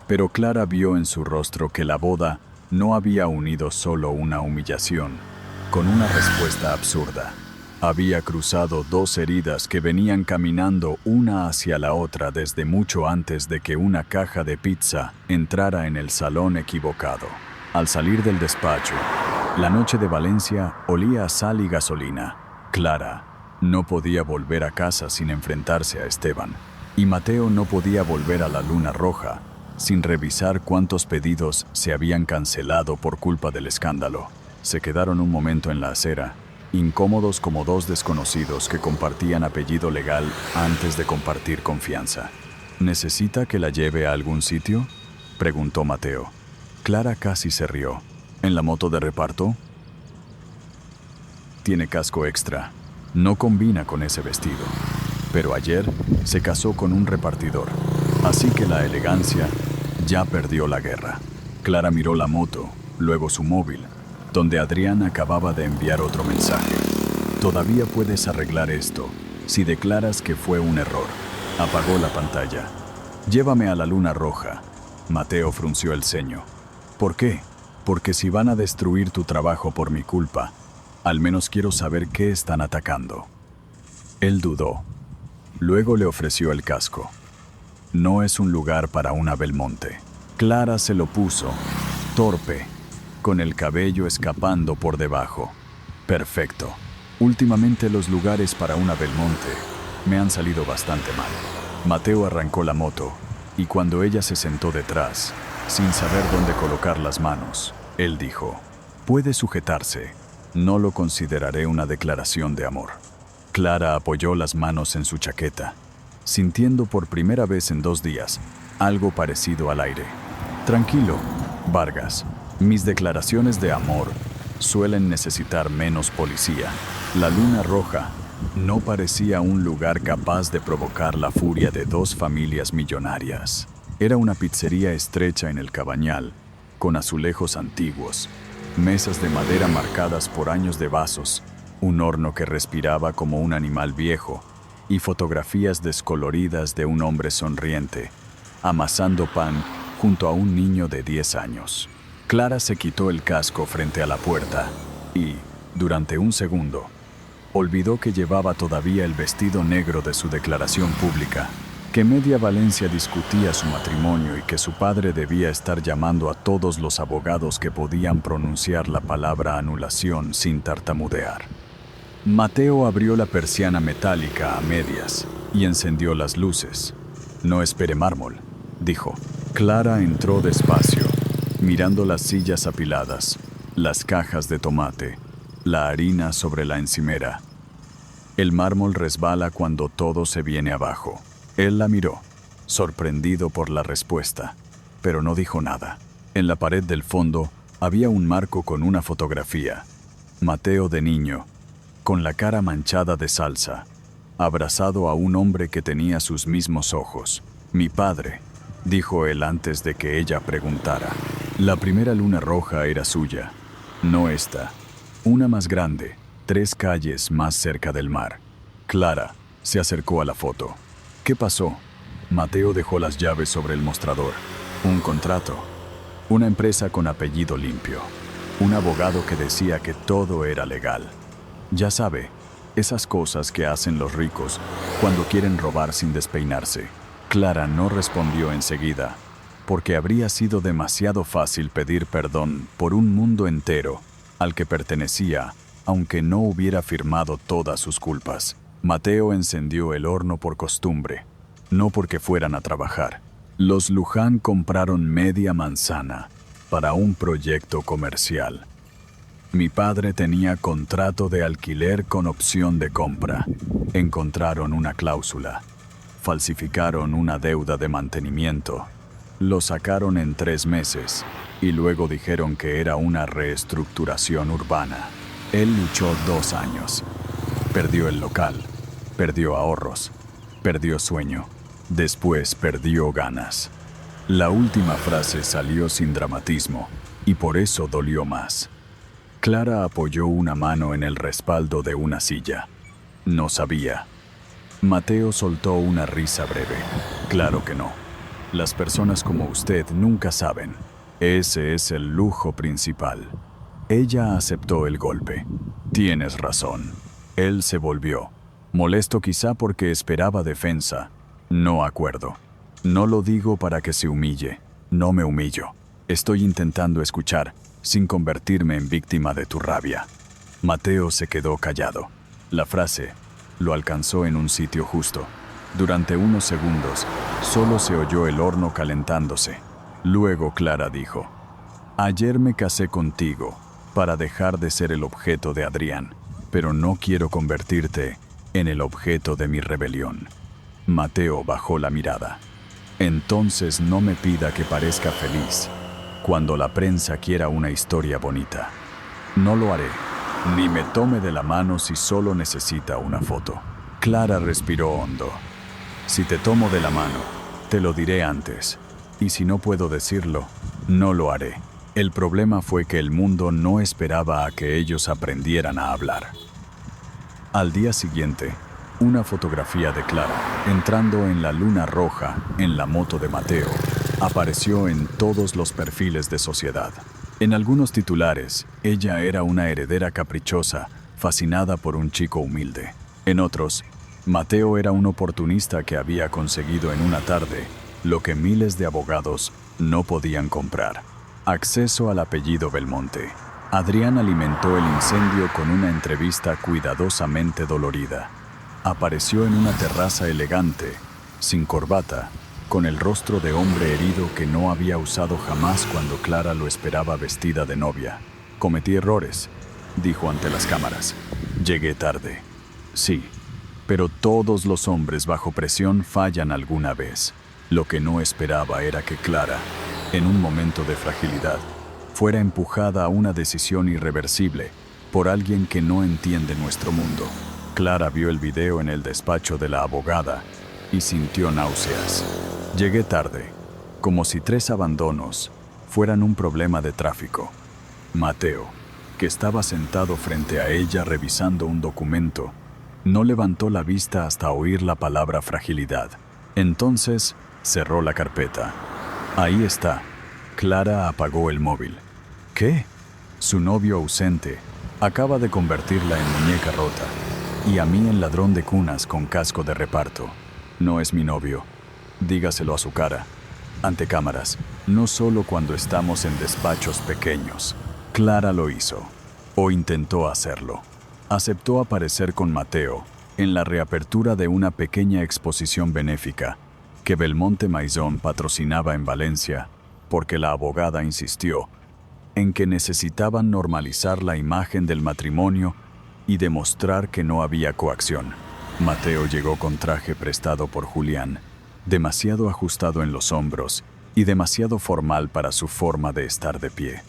Pero Clara vio en su rostro que la boda no había unido solo una humillación, con una respuesta absurda. Había cruzado 2 heridas que venían caminando una hacia la otra desde mucho antes de que una caja de pizza entrara en el salón equivocado. Al salir del despacho, la noche de Valencia olía a sal y gasolina. Clara no podía volver a casa sin enfrentarse a Esteban, y Mateo no podía volver a la Luna Roja sin revisar cuántos pedidos se habían cancelado por culpa del escándalo. Se quedaron un momento en la acera, incómodos como 2 desconocidos que compartían apellido legal antes de compartir confianza. ¿Necesita que la lleve a algún sitio?, preguntó Mateo. Clara casi se rió. ¿En la moto de reparto? Tiene casco extra. No combina con ese vestido. Pero ayer se casó con un repartidor. Así que la elegancia ya perdió la guerra. Clara miró la moto, luego su móvil, donde Adrián acababa de enviar otro mensaje. Todavía puedes arreglar esto si declaras que fue un error. Apagó la pantalla. Llévame a la Luna Roja. Mateo frunció el ceño. ¿Por qué? Porque si van a destruir tu trabajo por mi culpa, al menos quiero saber qué están atacando. Él dudó. Luego le ofreció el casco. No es un lugar para una Belmonte. Clara se lo puso, torpe, con el cabello escapando por debajo. Perfecto. Últimamente los lugares para una Belmonte me han salido bastante mal. Mateo arrancó la moto y cuando ella se sentó detrás, sin saber dónde colocar las manos, él dijo: «Puede sujetarse. No lo consideraré una declaración de amor». Clara apoyó las manos en su chaqueta, sintiendo por primera vez en 2 días algo parecido al aire. «Tranquilo, Vargas. Mis declaraciones de amor suelen necesitar menos policía». La Luna Roja no parecía un lugar capaz de provocar la furia de 2 familias millonarias. Era una pizzería estrecha en el Cabañal, con azulejos antiguos, mesas de madera marcadas por años de vasos, un horno que respiraba como un animal viejo y fotografías descoloridas de un hombre sonriente, amasando pan junto a un niño de 10 años. Clara se quitó el casco frente a la puerta y, durante un segundo, olvidó que llevaba todavía el vestido negro de su declaración pública, que media Valencia discutía su matrimonio y que su padre debía estar llamando a todos los abogados que podían pronunciar la palabra anulación sin tartamudear. Mateo abrió la persiana metálica a medias y encendió las luces. «No espere mármol», dijo. Clara entró despacio, mirando las sillas apiladas, las cajas de tomate, la harina sobre la encimera. El mármol resbala cuando todo se viene abajo. Él la miró, sorprendido por la respuesta, pero no dijo nada. En la pared del fondo había un marco con una fotografía. Mateo de niño, con la cara manchada de salsa, abrazado a un hombre que tenía sus mismos ojos. «Mi padre», dijo él antes de que ella preguntara. La primera Luna Roja era suya, no esta. Una más grande, 3 calles más cerca del mar. Clara se acercó a la foto. «¿Qué pasó?» Mateo dejó las llaves sobre el mostrador. «Un contrato. Una empresa con apellido limpio. Un abogado que decía que todo era legal. Ya sabe, esas cosas que hacen los ricos cuando quieren robar sin despeinarse». Clara no respondió enseguida, porque habría sido demasiado fácil pedir perdón por un mundo entero al que pertenecía, aunque no hubiera firmado todas sus culpas. Mateo encendió el horno por costumbre, no porque fueran a trabajar. Los Luján compraron media manzana para un proyecto comercial. Mi padre tenía contrato de alquiler con opción de compra. Encontraron una cláusula. Falsificaron una deuda de mantenimiento. Lo sacaron en 3 meses y luego dijeron que era una reestructuración urbana. Él luchó 2 años. Perdió el local, perdió ahorros, perdió sueño. Después perdió ganas. La última frase salió sin dramatismo y por eso dolió más. Clara apoyó una mano en el respaldo de una silla. No sabía. Mateo soltó una risa breve. «Claro que no. Las personas como usted nunca saben. Ese es el lujo principal». Ella aceptó el golpe. «Tienes razón». Él se volvió, molesto quizá porque esperaba defensa. «No acuerdo. No lo digo para que se humille. No me humillo. Estoy intentando escuchar, sin convertirme en víctima de tu rabia». Mateo se quedó callado. La frase lo alcanzó en un sitio justo. Durante unos segundos, solo se oyó el horno calentándose. Luego Clara dijo: «Ayer me casé contigo para dejar de ser el objeto de Adrián, pero no quiero convertirte en el objeto de mi rebelión». Mateo bajó la mirada. «Entonces no me pida que parezca feliz. cuando la prensa quiera una historia bonita. No lo haré, ni me tome de la mano si solo necesita una foto. Clara respiró hondo. Si te tomo de la mano, te lo diré antes. Y si no puedo decirlo, no lo haré. El problema fue que el mundo no esperaba a que ellos aprendieran a hablar. Al día siguiente, una fotografía de Clara, entrando en la luna roja en la moto de Mateo, apareció en todos los perfiles de sociedad. En algunos titulares, ella era una heredera caprichosa, fascinada por un chico humilde. En otros, Mateo era un oportunista que había conseguido en una tarde lo que miles de abogados no podían comprar: acceso al apellido Belmonte. Adrián alimentó el incendio con una entrevista cuidadosamente dolorida. Apareció en una terraza elegante, sin corbata, con el rostro de hombre herido que no había usado jamás cuando Clara lo esperaba vestida de novia. Cometí errores, dijo ante las cámaras. Llegué tarde. Sí, pero todos los hombres bajo presión fallan alguna vez. Lo que no esperaba era que Clara, en un momento de fragilidad, fuera empujada a una decisión irreversible por alguien que no entiende nuestro mundo. Clara vio el video en el despacho de la abogada y sintió náuseas. Llegué tarde, como si 3 abandonos fueran un problema de tráfico. Mateo, que estaba sentado frente a ella revisando un documento, no levantó la vista hasta oír la palabra fragilidad. Entonces, cerró la carpeta. Ahí está. Clara apagó el móvil. ¿Qué? Su novio ausente acaba de convertirla en muñeca rota, y a mí en ladrón de cunas con casco de reparto. No es mi novio. Dígaselo a su cara, ante cámaras, no solo cuando estamos en despachos pequeños. Clara lo hizo, o intentó hacerlo. Aceptó aparecer con Mateo en la reapertura de una pequeña exposición benéfica que Belmonte Maison patrocinaba en Valencia, porque la abogada insistió en que necesitaban normalizar la imagen del matrimonio y demostrar que no había coacción. Mateo llegó con traje prestado por Julián, demasiado ajustado en los hombros y demasiado formal para su forma de estar de pie.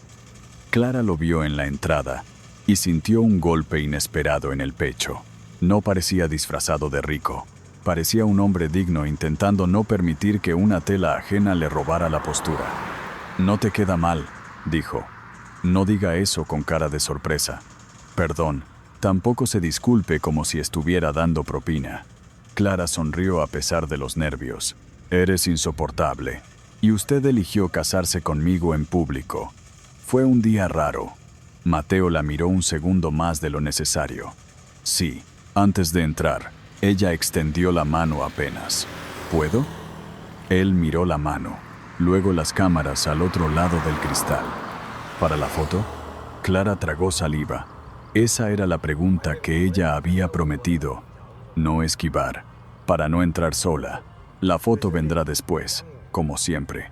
Clara lo vio en la entrada y sintió un golpe inesperado en el pecho. No parecía disfrazado de rico. Parecía un hombre digno intentando no permitir que una tela ajena le robara la postura. «No te queda mal», dijo. «No diga eso con cara de sorpresa. Perdón, tampoco se disculpe como si estuviera dando propina». Clara sonrió a pesar de los nervios. «Eres insoportable. Y usted eligió casarse conmigo en público. Fue un día raro». Mateo la miró un segundo más de lo necesario. «Sí». Antes de entrar, ella extendió la mano apenas. «¿Puedo?». Él miró la mano, luego las cámaras al otro lado del cristal. ¿Para la foto? Clara tragó saliva. Esa era la pregunta que ella había prometido no esquivar, para no entrar sola. La foto vendrá después, como siempre.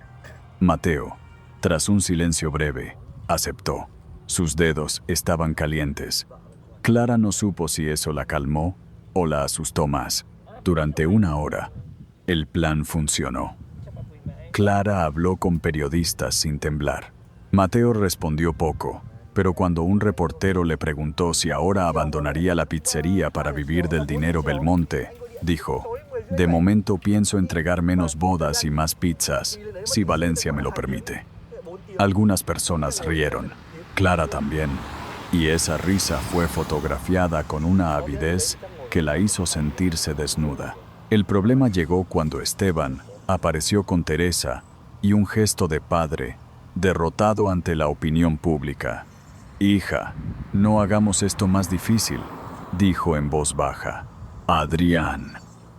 Mateo, tras un silencio breve, aceptó. Sus dedos estaban calientes. Clara no supo si eso la calmó o la asustó más. Durante 1 hora, el plan funcionó. Clara habló con periodistas sin temblar. Mateo respondió poco, pero cuando un reportero le preguntó si ahora abandonaría la pizzería para vivir del dinero Belmonte, dijo: «De momento pienso entregar menos bodas y más pizzas, si Valencia me lo permite». Algunas personas rieron, Clara también, y esa risa fue fotografiada con una avidez que la hizo sentirse desnuda. El problema llegó cuando Esteban apareció con Teresa y un gesto de padre, derrotado ante la opinión pública. «Hija, no hagamos esto más difícil», dijo en voz baja. «Adrián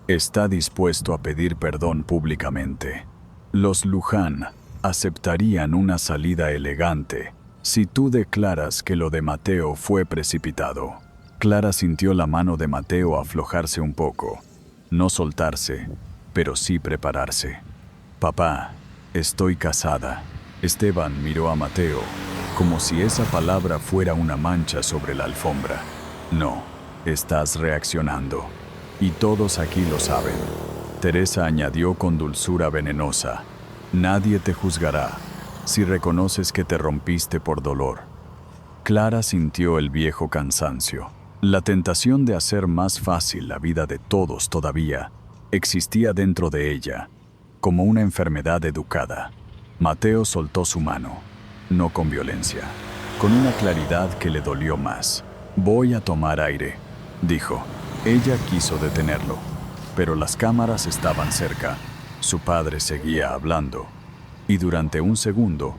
está dispuesto a pedir perdón públicamente. Los Luján aceptarían una salida elegante si tú declaras que lo de Mateo fue precipitado». Clara sintió la mano de Mateo aflojarse un poco. No soltarse, pero sí prepararse. «Papá, estoy casada». Esteban miró a Mateo, como si esa palabra fuera una mancha sobre la alfombra. «No, estás reaccionando. Y todos aquí lo saben». Teresa añadió con dulzura venenosa: «Nadie te juzgará. si reconoces que te rompiste por dolor. Clara sintió el viejo cansancio. La tentación de hacer más fácil la vida de todos todavía existía dentro de ella, como una enfermedad educada. Mateo soltó su mano, no con violencia, con una claridad que le dolió más. «Voy a tomar aire», dijo. Ella quiso detenerlo, pero las cámaras estaban cerca. Su padre seguía hablando, y durante un segundo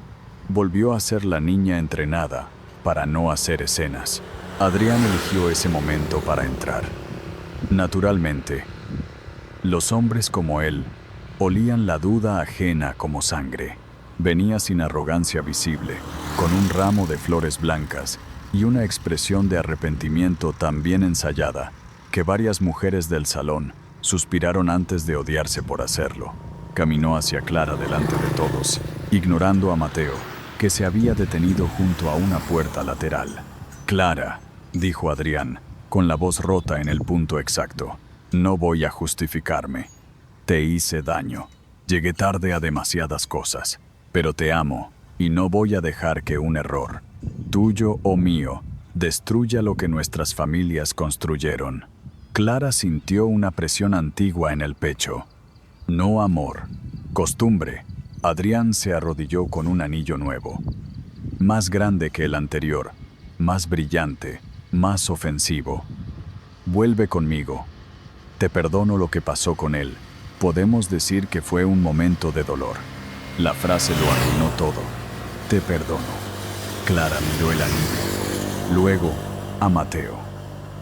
volvió a ser la niña entrenada para no hacer escenas. Adrián eligió ese momento para entrar. Naturalmente, los hombres como él olían la duda ajena como sangre. Venía sin arrogancia visible, con un ramo de flores blancas y una expresión de arrepentimiento tan bien ensayada que varias mujeres del salón suspiraron antes de odiarse por hacerlo. Caminó hacia Clara delante de todos, ignorando a Mateo, que se había detenido junto a una puerta lateral. «Clara», dijo Adrián, con la voz rota en el punto exacto, «no voy a justificarme. Te hice daño. Llegué tarde a demasiadas cosas, pero te amo y no voy a dejar que un error, tuyo o mío, destruya lo que nuestras familias construyeron». Clara sintió una presión antigua en el pecho. No amor, costumbre. Adrián se arrodilló con un anillo nuevo, más grande que el anterior, más brillante, más ofensivo. «Vuelve conmigo. Te perdono lo que pasó con él. Podemos decir que fue un momento de dolor». La frase lo arruinó todo. «Te perdono». Clara miró el anillo. Luego, a Mateo.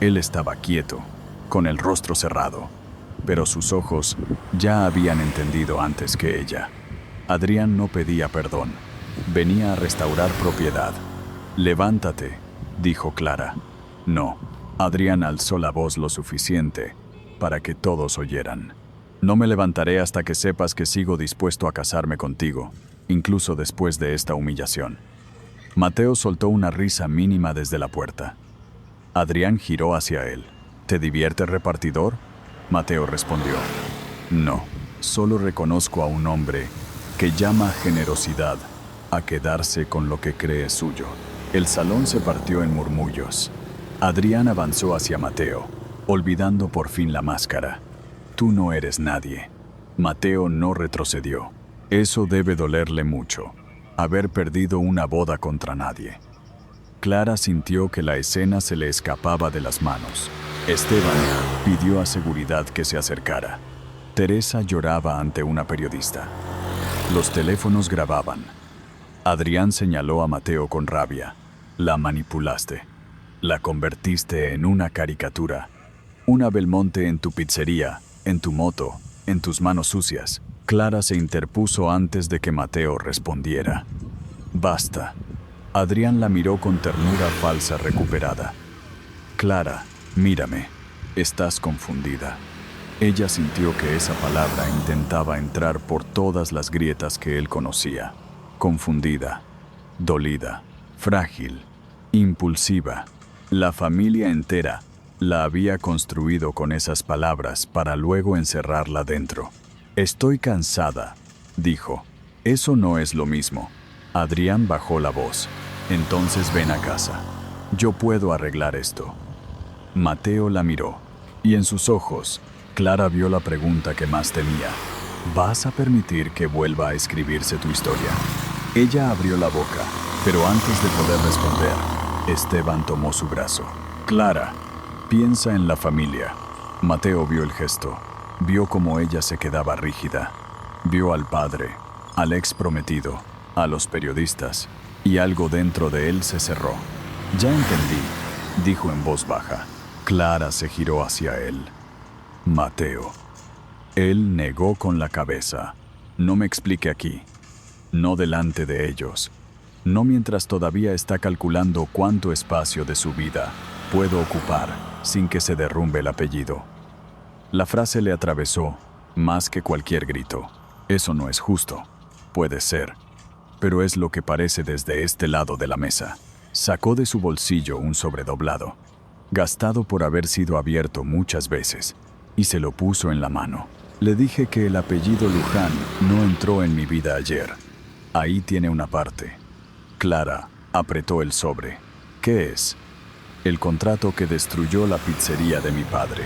Él estaba quieto, con el rostro cerrado, pero sus ojos ya habían entendido antes que ella. Adrián no pedía perdón. Venía a restaurar propiedad. «Levántate», dijo Clara. No. Adrián alzó la voz lo suficiente para que todos oyeran. «No me levantaré hasta que sepas que sigo dispuesto a casarme contigo, incluso después de esta humillación». Mateo soltó una risa mínima desde la puerta. Adrián giró hacia él. «¿Te divierte, repartidor?». Mateo respondió. «No, solo reconozco a un hombre que llama generosidad a quedarse con lo que cree suyo». El salón se partió en murmullos. Adrián avanzó hacia Mateo, olvidando por fin la máscara. «Tú no eres nadie». Mateo no retrocedió. Eso debe dolerle mucho, haber perdido una boda contra nadie. Clara sintió que la escena se le escapaba de las manos. Esteban pidió a seguridad que se acercara. Teresa lloraba ante una periodista. Los teléfonos grababan. Adrián señaló a Mateo con rabia. «La manipulaste. La convertiste en una caricatura. Una Belmonte en tu pizzería, en tu moto, en tus manos sucias». Clara se interpuso antes de que Mateo respondiera. «Basta». Adrián la miró con ternura falsa recuperada. «Clara, mírame. Estás confundida». Ella sintió que esa palabra intentaba entrar por todas las grietas que él conocía. Confundida, dolida, frágil, impulsiva. La familia entera la había construido con esas palabras para luego encerrarla dentro. «Estoy cansada», dijo. «Eso no es lo mismo». Adrián bajó la voz. «Entonces ven a casa. Yo puedo arreglar esto». Mateo la miró, y en sus ojos, Clara vio la pregunta que más temía. «¿Vas a permitir que vuelva a escribirse tu historia?». Ella abrió la boca, pero antes de poder responder, Esteban tomó su brazo. «Clara, piensa en la familia». Mateo vio el gesto, vio cómo ella se quedaba rígida. Vio al padre, al ex prometido, a los periodistas, y algo dentro de él se cerró. «Ya entendí», dijo en voz baja. Clara se giró hacia él. «Mateo». Él negó con la cabeza. «No me explique aquí. No delante de ellos. No mientras todavía está calculando cuánto espacio de su vida puedo ocupar sin que se derrumbe el apellido». La frase le atravesó más que cualquier grito. «Eso no es justo». «Puede ser, pero es lo que parece desde este lado de la mesa». Sacó de su bolsillo un sobredoblado, gastado por haber sido abierto muchas veces, y se lo puso en la mano. «Le dije que el apellido Luján no entró en mi vida ayer. Ahí tiene una parte. Clara apretó el sobre. ¿Qué es? El contrato que destruyó la pizzería de mi padre.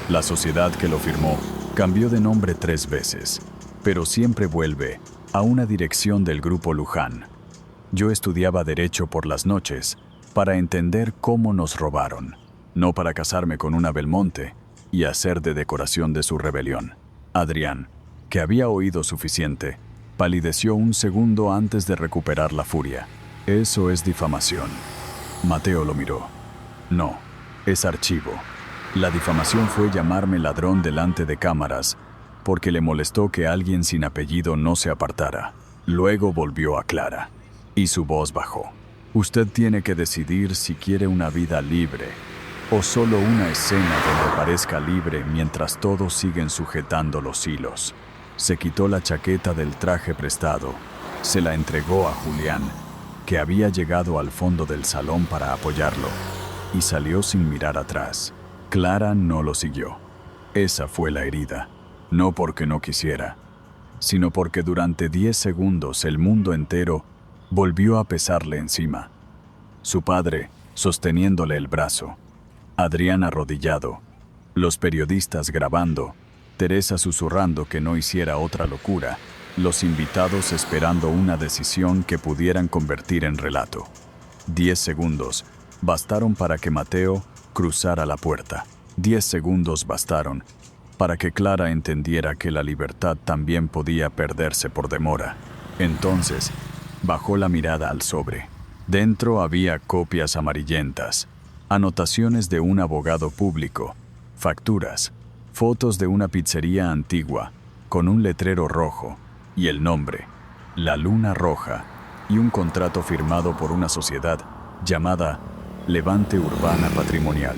La sociedad que lo firmó cambió de nombre 3 veces, pero siempre vuelve a una dirección del Grupo Luján. Yo estudiaba Derecho por las noches para entender cómo nos robaron, no para casarme con una Belmonte y hacer de decoración de su rebelión. Adrián, que había oído suficiente, palideció un segundo antes de recuperar la furia. Eso es difamación. Mateo lo miró. No, es archivo. La difamación fue llamarme ladrón delante de cámaras, porque le molestó que alguien sin apellido no se apartara. Luego volvió a Clara, y su voz bajó. Usted tiene que decidir si quiere una vida libre, o solo una escena donde parezca libre mientras todos siguen sujetando los hilos. Se quitó la chaqueta del traje prestado, se la entregó a Julián, que había llegado al fondo del salón para apoyarlo, y salió sin mirar atrás. Clara no lo siguió. Esa fue la herida, no porque no quisiera, sino porque durante 10 segundos el mundo entero volvió a pesarle encima. Su padre, sosteniéndole el brazo, Adrián arrodillado, los periodistas grabando, Teresa susurrando que no hiciera otra locura, los invitados esperando una decisión que pudieran convertir en relato. 10 segundos bastaron para que Mateo cruzara la puerta. 10 segundos bastaron para que Clara entendiera que la libertad también podía perderse por demora. Entonces, bajó la mirada al sobre. Dentro había copias amarillentas, anotaciones de un abogado público, facturas, fotos de una pizzería antigua, con un letrero rojo, y el nombre, La Luna Roja, y un contrato firmado por una sociedad llamada Levante Urbana Patrimonial.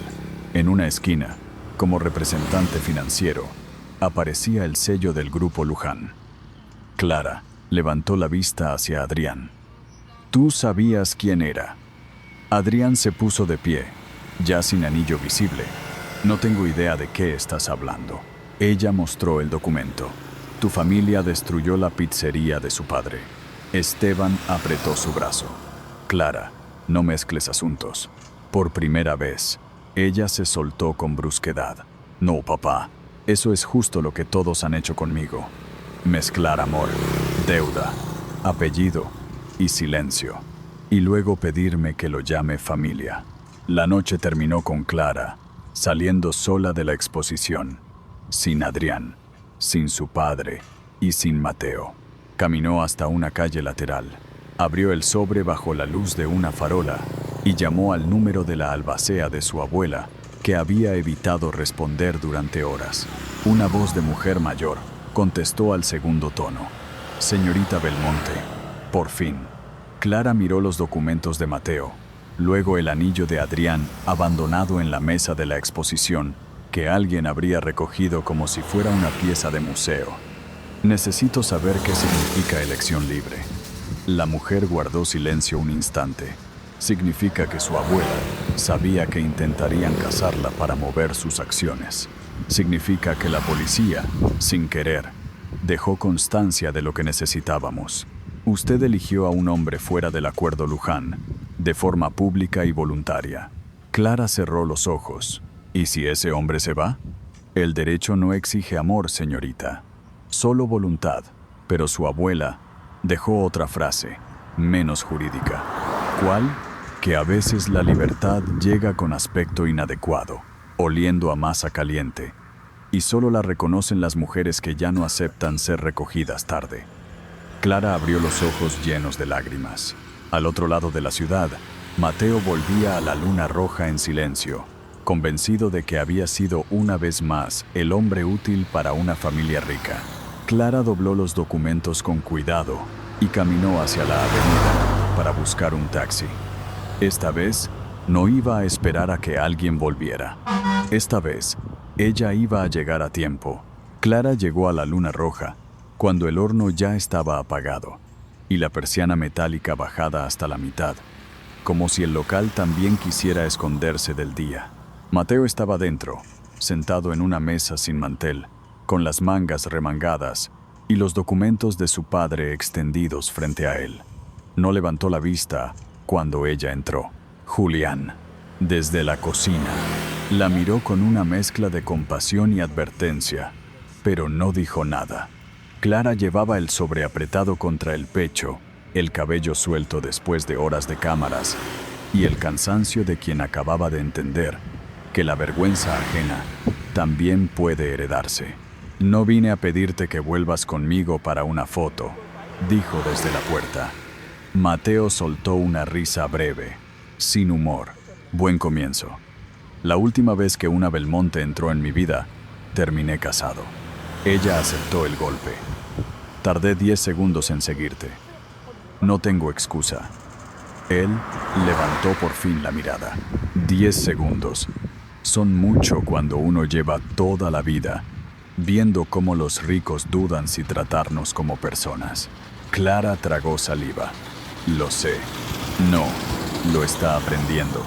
En una esquina, como representante financiero, aparecía el sello del Grupo Luján. Clara levantó la vista hacia Adrián. Tú sabías quién era. Adrián se puso de pie, ya sin anillo visible. No tengo idea de qué estás hablando. Ella mostró el documento. Tu familia destruyó la pizzería de su padre. Esteban apretó su brazo. Clara, no mezcles asuntos. Por primera vez, ella se soltó con brusquedad. No, papá, eso es justo lo que todos han hecho conmigo. Mezclar amor, deuda, apellido y silencio. Y luego pedirme que lo llame familia. La noche terminó con Clara, saliendo sola de la exposición, sin Adrián, sin su padre y sin Mateo. Caminó hasta una calle lateral, abrió el sobre bajo la luz de una farola y llamó al número de la albacea de su abuela, que había evitado responder durante horas. Una voz de mujer mayor contestó al segundo tono. Señorita Belmonte, por fin. Clara miró los documentos de Mateo, luego el anillo de Adrián abandonado en la mesa de la exposición, que alguien habría recogido como si fuera una pieza de museo. Necesito saber qué significa elección libre. La mujer guardó silencio un instante. Significa que su abuela sabía que intentarían casarla para mover sus acciones. Significa que la policía, sin querer, dejó constancia de lo que necesitábamos. Usted eligió a un hombre fuera del acuerdo Luján, de forma pública y voluntaria. Clara cerró los ojos. ¿Y si ese hombre se va? El derecho no exige amor, señorita, solo voluntad. Pero su abuela dejó otra frase, menos jurídica. ¿Cuál? Que a veces la libertad llega con aspecto inadecuado, oliendo a masa caliente, y solo la reconocen las mujeres que ya no aceptan ser recogidas tarde. Clara abrió los ojos llenos de lágrimas. Al otro lado de la ciudad, Mateo volvía a la Luna Roja en silencio, convencido de que había sido una vez más el hombre útil para una familia rica. Clara dobló los documentos con cuidado y caminó hacia la avenida para buscar un taxi. Esta vez, no iba a esperar a que alguien volviera. Esta vez, ella iba a llegar a tiempo. Clara llegó a la Luna Roja cuando el horno ya estaba apagado y la persiana metálica bajada hasta la mitad, como si el local también quisiera esconderse del día. Mateo estaba dentro, sentado en una mesa sin mantel, con las mangas remangadas, y los documentos de su padre extendidos frente a él. No levantó la vista cuando ella entró. Julián, desde la cocina, la miró con una mezcla de compasión y advertencia, pero no dijo nada. Clara llevaba el sobre apretado contra el pecho, el cabello suelto después de horas de cámaras y el cansancio de quien acababa de entender que la vergüenza ajena también puede heredarse. No vine a pedirte que vuelvas conmigo para una foto, dijo desde la puerta. Mateo soltó una risa breve, sin humor. Buen comienzo. La última vez que una Belmonte entró en mi vida, terminé casado. Ella aceptó el golpe. Tardé 10 segundos en seguirte. No tengo excusa. Él levantó por fin la mirada. 10 segundos. Son mucho cuando uno lleva toda la vida viendo cómo los ricos dudan si tratarnos como personas. Clara tragó saliva. Lo sé. No, lo está aprendiendo.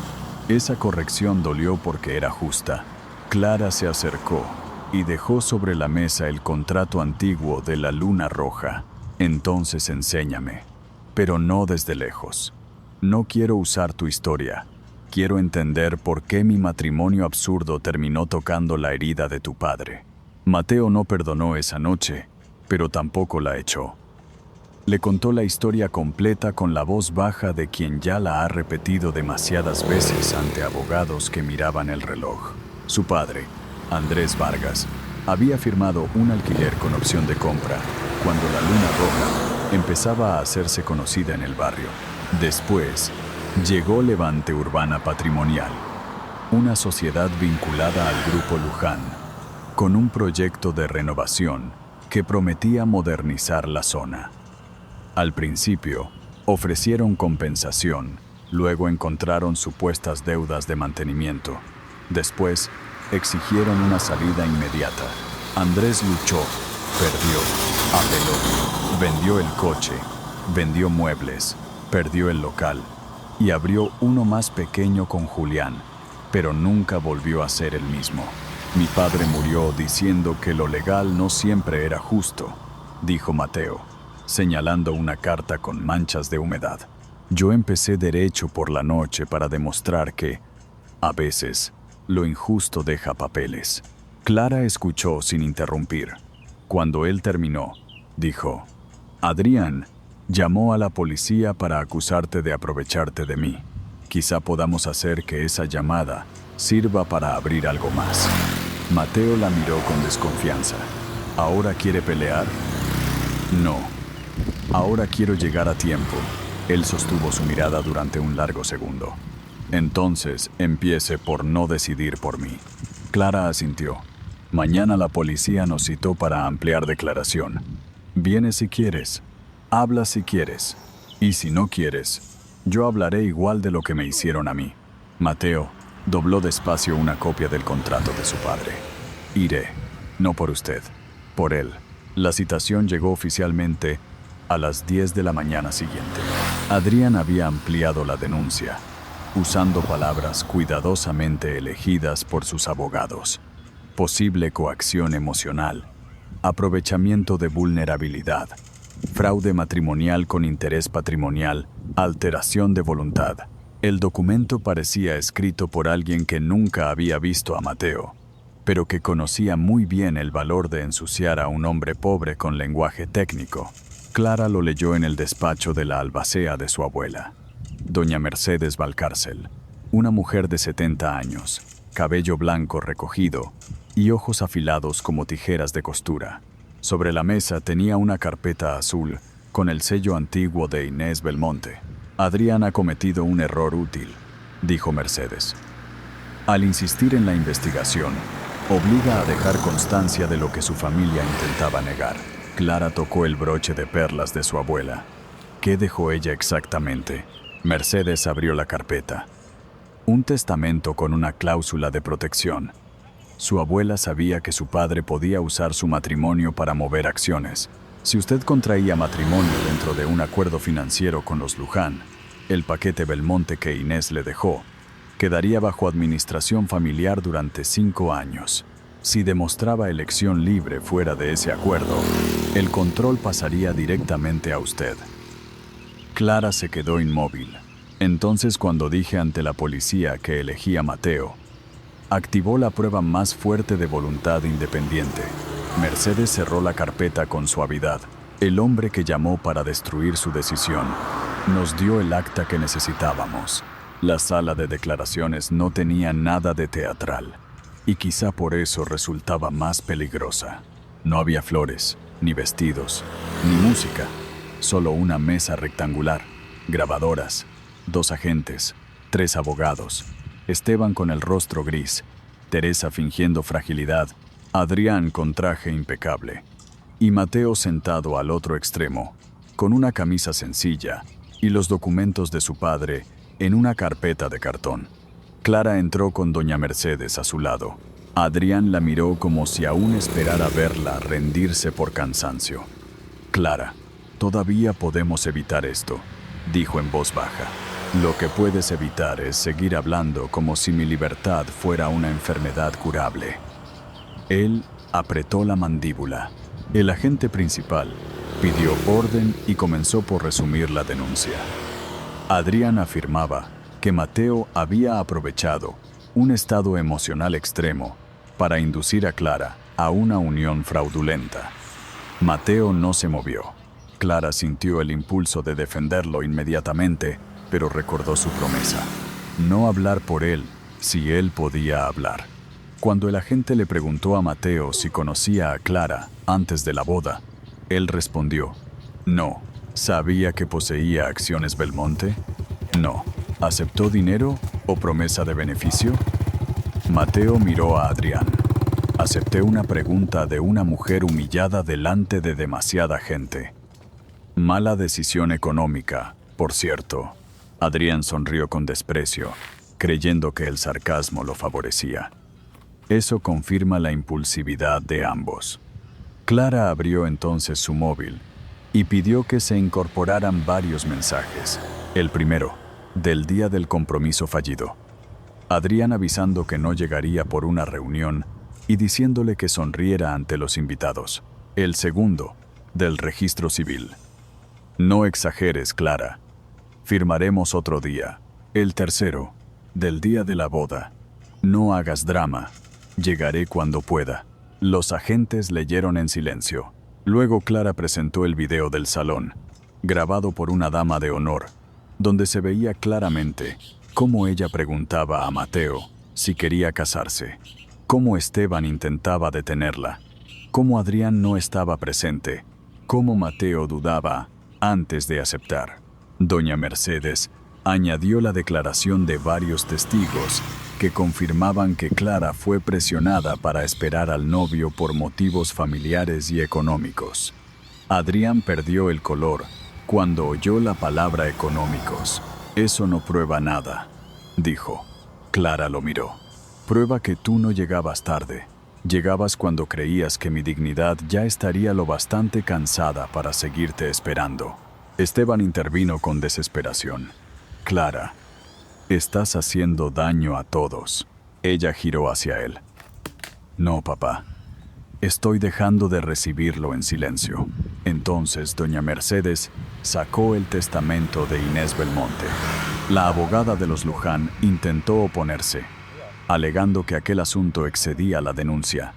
Esa corrección dolió porque era justa. Clara se acercó y dejó sobre la mesa el contrato antiguo de la Luna Roja. Entonces enséñame, pero no desde lejos. No quiero usar tu historia. Quiero entender por qué mi matrimonio absurdo terminó tocando la herida de tu padre. Mateo no perdonó esa noche, pero tampoco la echó. Le contó la historia completa con la voz baja de quien ya la ha repetido demasiadas veces ante abogados que miraban el reloj. Su padre, Andrés Vargas, había firmado un alquiler con opción de compra cuando la Luna Roja empezaba a hacerse conocida en el barrio. Después, llegó Levante Urbana Patrimonial, una sociedad vinculada al Grupo Luján, con un proyecto de renovación que prometía modernizar la zona. Al principio, ofrecieron compensación, luego encontraron supuestas deudas de mantenimiento. Después, exigieron una salida inmediata. Andrés luchó, perdió, apeló, vendió el coche, vendió muebles, perdió el local y abrió uno más pequeño con Julián, pero nunca volvió a ser el mismo. Mi padre murió diciendo que lo legal no siempre era justo, dijo Mateo, señalando una carta con manchas de humedad. Yo empecé derecho por la noche para demostrar que, a veces, lo injusto deja papeles. Clara escuchó sin interrumpir. Cuando él terminó, dijo: Adrián llamó a la policía para acusarte de aprovecharte de mí. Quizá podamos hacer que esa llamada sirva para abrir algo más. Mateo la miró con desconfianza. ¿Ahora quiere pelear? No. Ahora quiero llegar a tiempo. Él sostuvo su mirada durante un largo segundo. Entonces, empiece por no decidir por mí. Clara asintió. Mañana la policía nos citó para ampliar declaración. Vienes si quieres. Habla si quieres. Y si no quieres, yo hablaré igual de lo que me hicieron a mí. Mateo dobló despacio una copia del contrato de su padre. Iré. No por usted. Por él. La citación llegó oficialmente a las 10 de la mañana siguiente. Adrián había ampliado la denuncia, usando palabras cuidadosamente elegidas por sus abogados. Posible coacción emocional, aprovechamiento de vulnerabilidad, fraude matrimonial con interés patrimonial, alteración de voluntad. El documento parecía escrito por alguien que nunca había visto a Mateo, pero que conocía muy bien el valor de ensuciar a un hombre pobre con lenguaje técnico. Clara lo leyó en el despacho de la albacea de su abuela, doña Mercedes Valcárcel, una mujer de 70 años, cabello blanco recogido y ojos afilados como tijeras de costura. Sobre la mesa tenía una carpeta azul con el sello antiguo de Inés Belmonte. Adrián ha cometido un error útil, dijo Mercedes. Al insistir en la investigación, obliga a dejar constancia de lo que su familia intentaba negar. Clara tocó el broche de perlas de su abuela. ¿Qué dejó ella exactamente? Mercedes abrió la carpeta. Un testamento con una cláusula de protección. Su abuela sabía que su padre podía usar su matrimonio para mover acciones. Si usted contraía matrimonio dentro de un acuerdo financiero con los Luján, el paquete Belmonte que Inés le dejó quedaría bajo administración familiar durante 5 años. Si demostraba elección libre fuera de ese acuerdo, el control pasaría directamente a usted. Clara se quedó inmóvil. Entonces, cuando dije ante la policía que elegí a Mateo, activó la prueba más fuerte de voluntad independiente. Mercedes cerró la carpeta con suavidad. El hombre que llamó para destruir su decisión nos dio el acta que necesitábamos. La sala de declaraciones no tenía nada de teatral, y quizá por eso resultaba más peligrosa. No había flores, ni vestidos, ni música, solo una mesa rectangular, grabadoras, 2 agentes, 3 abogados, Esteban con el rostro gris, Teresa fingiendo fragilidad, Adrián con traje impecable, y Mateo sentado al otro extremo, con una camisa sencilla y los documentos de su padre en una carpeta de cartón. Clara entró con doña Mercedes a su lado. Adrián la miró como si aún esperara verla rendirse por cansancio. «Clara, todavía podemos evitar esto», dijo en voz baja. «Lo que puedes evitar es seguir hablando como si mi libertad fuera una enfermedad curable». Él apretó la mandíbula. El agente principal pidió orden y comenzó por resumir la denuncia. Adrián afirmaba que Mateo había aprovechado un estado emocional extremo para inducir a Clara a una unión fraudulenta. Mateo no se movió. Clara sintió el impulso de defenderlo inmediatamente, pero recordó su promesa: no hablar por él si él podía hablar. Cuando el agente le preguntó a Mateo si conocía a Clara antes de la boda, él respondió: no. ¿Sabía que poseía acciones Belmonte? No. ¿Aceptó dinero o promesa de beneficio? Mateo miró a Adrián. Acepté una pregunta de una mujer humillada delante de demasiada gente. Mala decisión económica, por cierto. Adrián sonrió con desprecio, creyendo que el sarcasmo lo favorecía. Eso confirma la impulsividad de ambos. Clara abrió entonces su móvil y pidió que se incorporaran varios mensajes. El primero, del día del compromiso fallido. Adrián avisando que no llegaría por una reunión y diciéndole que sonriera ante los invitados. El segundo, del registro civil. No exageres, Clara. Firmaremos otro día. El tercero, del día de la boda. No hagas drama. Llegaré cuando pueda. Los agentes leyeron en silencio. Luego Clara presentó el video del salón, grabado por una dama de honor, donde se veía claramente cómo ella preguntaba a Mateo si quería casarse, cómo Esteban intentaba detenerla, cómo Adrián no estaba presente, cómo Mateo dudaba antes de aceptar. Doña Mercedes añadió la declaración de varios testigos que confirmaban que Clara fue presionada para esperar al novio por motivos familiares y económicos. Adrián perdió el color cuando oyó la palabra económicos. Eso no prueba nada, dijo. Clara lo miró. Prueba que tú no llegabas tarde. Llegabas cuando creías que mi dignidad ya estaría lo bastante cansada para seguirte esperando. Esteban intervino con desesperación. Clara, estás haciendo daño a todos. Ella giró hacia él. No, papá. Estoy dejando de recibirlo en silencio. Entonces, doña Mercedes sacó el testamento de Inés Belmonte. La abogada de los Luján intentó oponerse, alegando que aquel asunto excedía la denuncia,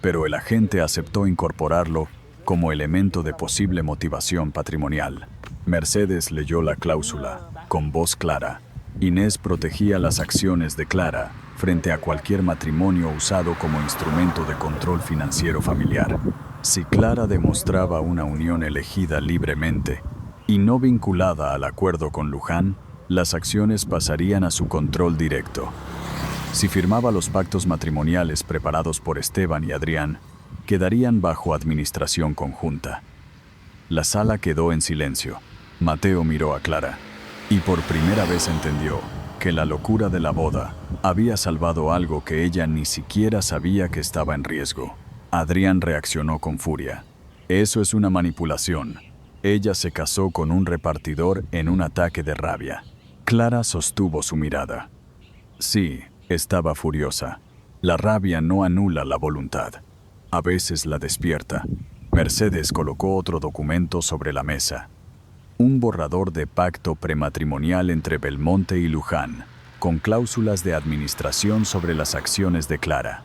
pero el agente aceptó incorporarlo como elemento de posible motivación patrimonial. Mercedes leyó la cláusula con voz clara. Inés protegía las acciones de Clara frente a cualquier matrimonio usado como instrumento de control financiero familiar. Si Clara demostraba una unión elegida libremente y no vinculada al acuerdo con Luján, las acciones pasarían a su control directo. Si firmaba los pactos matrimoniales preparados por Esteban y Adrián, quedarían bajo administración conjunta. La sala quedó en silencio. Mateo miró a Clara y por primera vez entendió que la locura de la boda había salvado algo que ella ni siquiera sabía que estaba en riesgo. Adrián reaccionó con furia. Eso es una manipulación. Ella se casó con un repartidor en un ataque de rabia. Clara sostuvo su mirada. Sí, estaba furiosa. La rabia no anula la voluntad. A veces la despierta. Mercedes colocó otro documento sobre la mesa. Un borrador de pacto prematrimonial entre Belmonte y Luján, con cláusulas de administración sobre las acciones de Clara.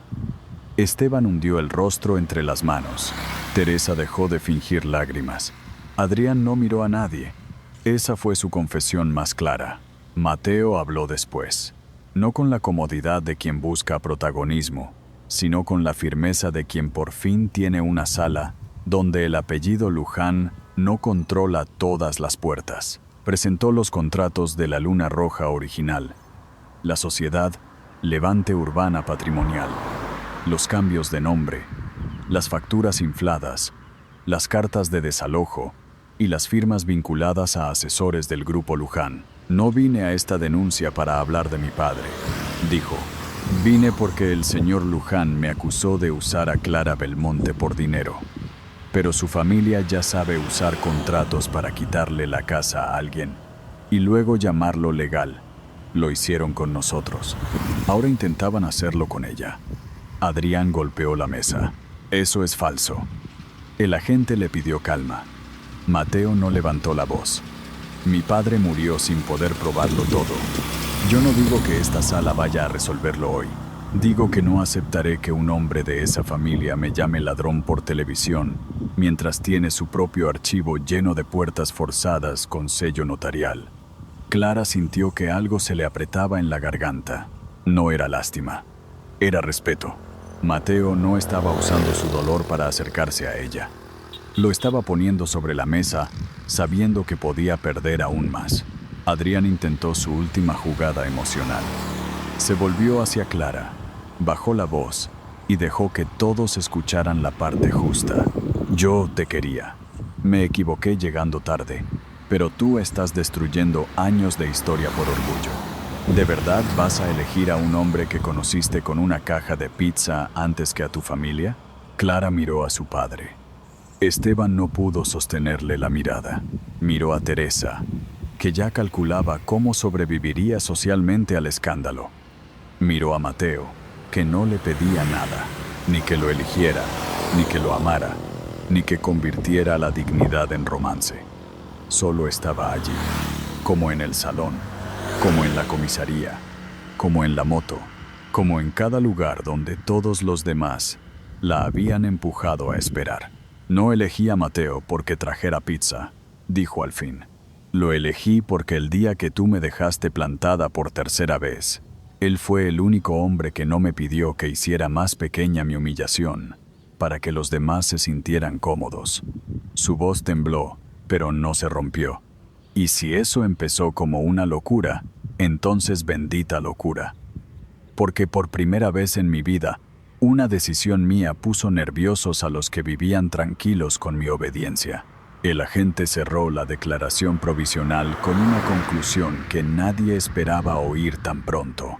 Esteban hundió el rostro entre las manos. Teresa dejó de fingir lágrimas. Adrián no miró a nadie. Esa fue su confesión más clara. Mateo habló después, no con la comodidad de quien busca protagonismo, sino con la firmeza de quien por fin tiene una sala donde el apellido Luján no controla todas las puertas. Presentó los contratos de la Luna Roja original, la sociedad Levante Urbana Patrimonial, los cambios de nombre, las facturas infladas, las cartas de desalojo y las firmas vinculadas a asesores del Grupo Luján. No vine a esta denuncia para hablar de mi padre, dijo. Vine porque el señor Luján me acusó de usar a Clara Belmonte por dinero. Pero su familia ya sabe usar contratos para quitarle la casa a alguien y luego llamarlo legal. Lo hicieron con nosotros. Ahora intentaban hacerlo con ella. Adrián golpeó la mesa. Eso es falso. El agente le pidió calma. Mateo no levantó la voz. Mi padre murió sin poder probarlo todo. Yo no digo que esta sala vaya a resolverlo hoy. Digo que no aceptaré que un hombre de esa familia me llame ladrón por televisión, mientras tiene su propio archivo lleno de puertas forzadas con sello notarial. Clara sintió que algo se le apretaba en la garganta. No era lástima, era respeto. Mateo no estaba usando su dolor para acercarse a ella. Lo estaba poniendo sobre la mesa, sabiendo que podía perder aún más. Adrián intentó su última jugada emocional. Se volvió hacia Clara, bajó la voz y dejó que todos escucharan la parte justa. Yo te quería. Me equivoqué llegando tarde, pero tú estás destruyendo años de historia por orgullo. ¿De verdad vas a elegir a un hombre que conociste con una caja de pizza antes que a tu familia? Clara miró a su padre. Esteban no pudo sostenerle la mirada. Miró a Teresa, que ya calculaba cómo sobreviviría socialmente al escándalo. Miró a Mateo, que no le pedía nada, ni que lo eligiera, ni que lo amara, ni que convirtiera la dignidad en romance. Solo estaba allí, como en el salón, como en la comisaría, como en la moto, como en cada lugar donde todos los demás la habían empujado a esperar. No elegí a Mateo porque trajera pizza, dijo al fin. Lo elegí porque el día que tú me dejaste plantada por tercera vez, él fue el único hombre que no me pidió que hiciera más pequeña mi humillación, para que los demás se sintieran cómodos. Su voz tembló, pero no se rompió. Y si eso empezó como una locura, entonces bendita locura. Porque por primera vez en mi vida, una decisión mía puso nerviosos a los que vivían tranquilos con mi obediencia. El agente cerró la declaración provisional con una conclusión que nadie esperaba oír tan pronto.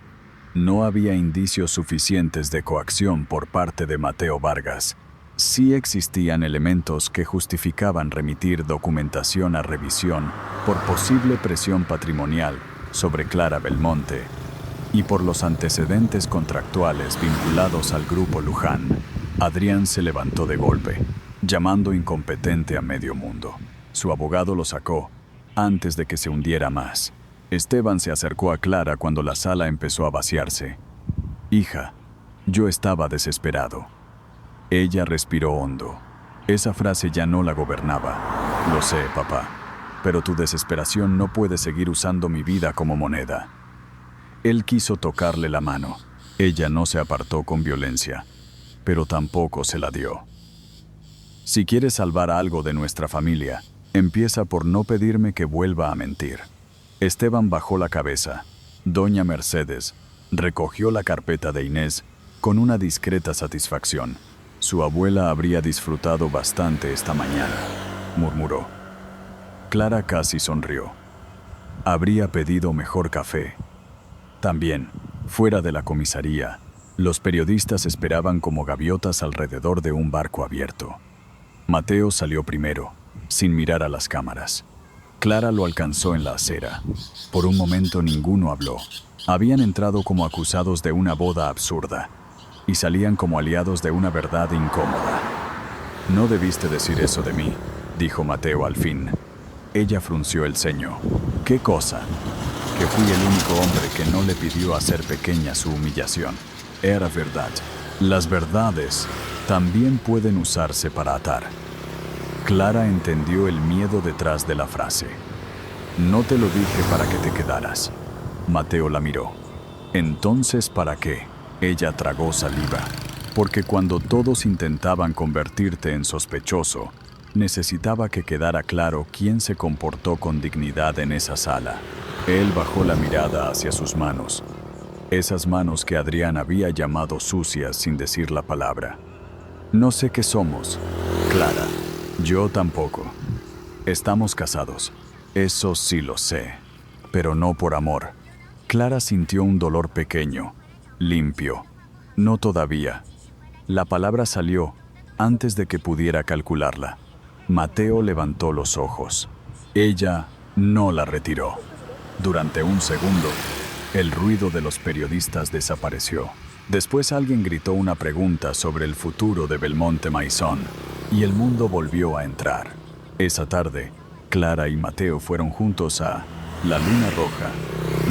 No había indicios suficientes de coacción por parte de Mateo Vargas. Sí existían elementos que justificaban remitir documentación a revisión por posible presión patrimonial sobre Clara Belmonte y por los antecedentes contractuales vinculados al Grupo Luján. Adrián se levantó de golpe, llamando incompetente a medio mundo. Su abogado lo sacó antes de que se hundiera más. Esteban se acercó a Clara cuando la sala empezó a vaciarse. Hija, yo estaba desesperado. Ella respiró hondo. Esa frase ya no la gobernaba. Lo sé, papá, pero tu desesperación no puede seguir usando mi vida como moneda. Él quiso tocarle la mano. Ella no se apartó con violencia, pero tampoco se la dio. Si quieres salvar algo de nuestra familia, empieza por no pedirme que vuelva a mentir. Esteban bajó la cabeza. Doña Mercedes recogió la carpeta de Inés con una discreta satisfacción. Su abuela habría disfrutado bastante esta mañana, murmuró. Clara casi sonrió. Habría pedido mejor café. También, fuera de la comisaría, los periodistas esperaban como gaviotas alrededor de un barco abierto. Mateo salió primero, sin mirar a las cámaras. Clara lo alcanzó en la acera. Por un momento ninguno habló. Habían entrado como acusados de una boda absurda. y salían como aliados de una verdad incómoda. «No debiste decir eso de mí», dijo Mateo al fin. Ella frunció el ceño. «¿Qué cosa?» «Que fui el único hombre que no le pidió hacer pequeña su humillación. Era verdad. Las verdades también pueden usarse para atar». Clara entendió el miedo detrás de la frase. «No te lo dije para que te quedaras». Mateo la miró. «¿Entonces para qué?» Ella tragó saliva. «Porque cuando todos intentaban convertirte en sospechoso, necesitaba que quedara claro quién se comportó con dignidad en esa sala». Él bajó la mirada hacia sus manos. Esas manos que Adrián había llamado sucias sin decir la palabra. «No sé qué somos, Clara. Yo tampoco. Estamos casados. Eso sí lo sé. Pero no por amor». Clara sintió un dolor pequeño, limpio. «No todavía». La palabra salió antes de que pudiera calcularla. Mateo levantó los ojos. Ella no la retiró. Durante un segundo, el ruido de los periodistas desapareció. Después alguien gritó una pregunta sobre el futuro de Belmonte Maison, y el mundo volvió a entrar. Esa tarde, Clara y Mateo fueron juntos a La Luna Roja,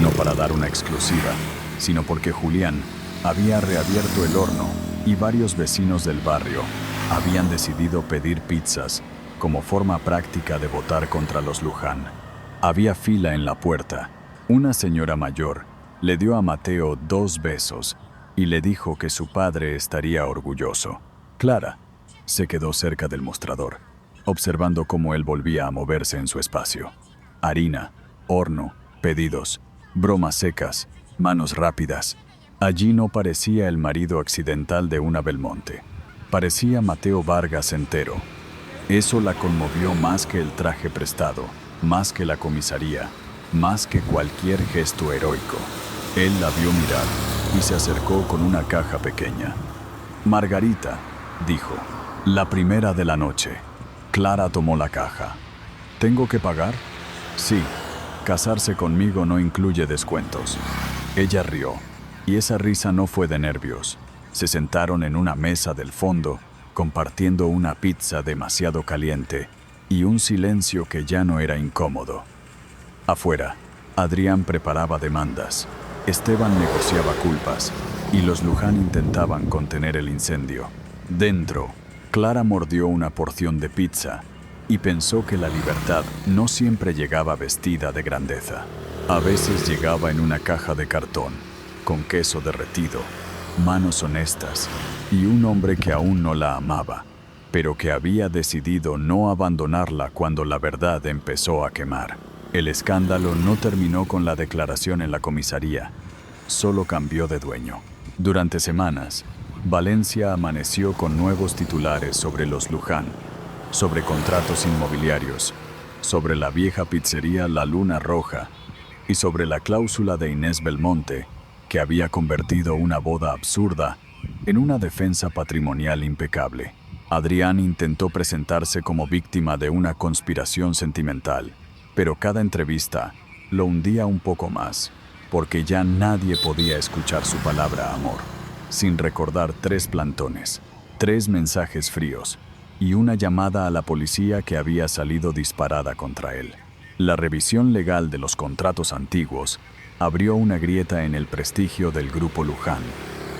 no para dar una exclusiva, sino porque Julián había reabierto el horno y varios vecinos del barrio habían decidido pedir pizzas como forma práctica de votar contra los Luján. Había fila en la puerta. Una señora mayor le dio a Mateo 2 besos y le dijo que su padre estaría orgulloso. Clara se quedó cerca del mostrador, observando cómo él volvía a moverse en su espacio. Harina, horno, pedidos, bromas secas, manos rápidas. Allí no parecía el marido accidental de una Belmonte. Parecía Mateo Vargas entero. Eso la conmovió más que el traje prestado, más que la comisaría, más que cualquier gesto heroico. Él la vio mirar y se acercó con una caja pequeña. «Margarita», dijo, «la primera de la noche». Clara tomó la caja. «¿Tengo que pagar?» «Sí, casarse conmigo no incluye descuentos». Ella rió, y esa risa no fue de nervios. Se sentaron en una mesa del fondo, compartiendo una pizza demasiado caliente y un silencio que ya no era incómodo. Afuera, Adrián preparaba demandas, Esteban negociaba culpas y los Luján intentaban contener el incendio. Dentro, Clara mordió una porción de pizza y pensó que la libertad no siempre llegaba vestida de grandeza. A veces llegaba en una caja de cartón, con queso derretido, manos honestas y un hombre que aún no la amaba, pero que había decidido no abandonarla cuando la verdad empezó a quemar. El escándalo no terminó con la declaración en la comisaría, solo cambió de dueño. Durante semanas, Valencia amaneció con nuevos titulares sobre los Luján, sobre contratos inmobiliarios, sobre la vieja pizzería La Luna Roja y sobre la cláusula de Inés Belmonte, que había convertido una boda absurda en una defensa patrimonial impecable. Adrián intentó presentarse como víctima de una conspiración sentimental, pero cada entrevista lo hundía un poco más, porque ya nadie podía escuchar su palabra amor, sin recordar 3 plantones, 3 mensajes fríos y una llamada a la policía que había salido disparada contra él. La revisión legal de los contratos antiguos abrió una grieta en el prestigio del Grupo Luján.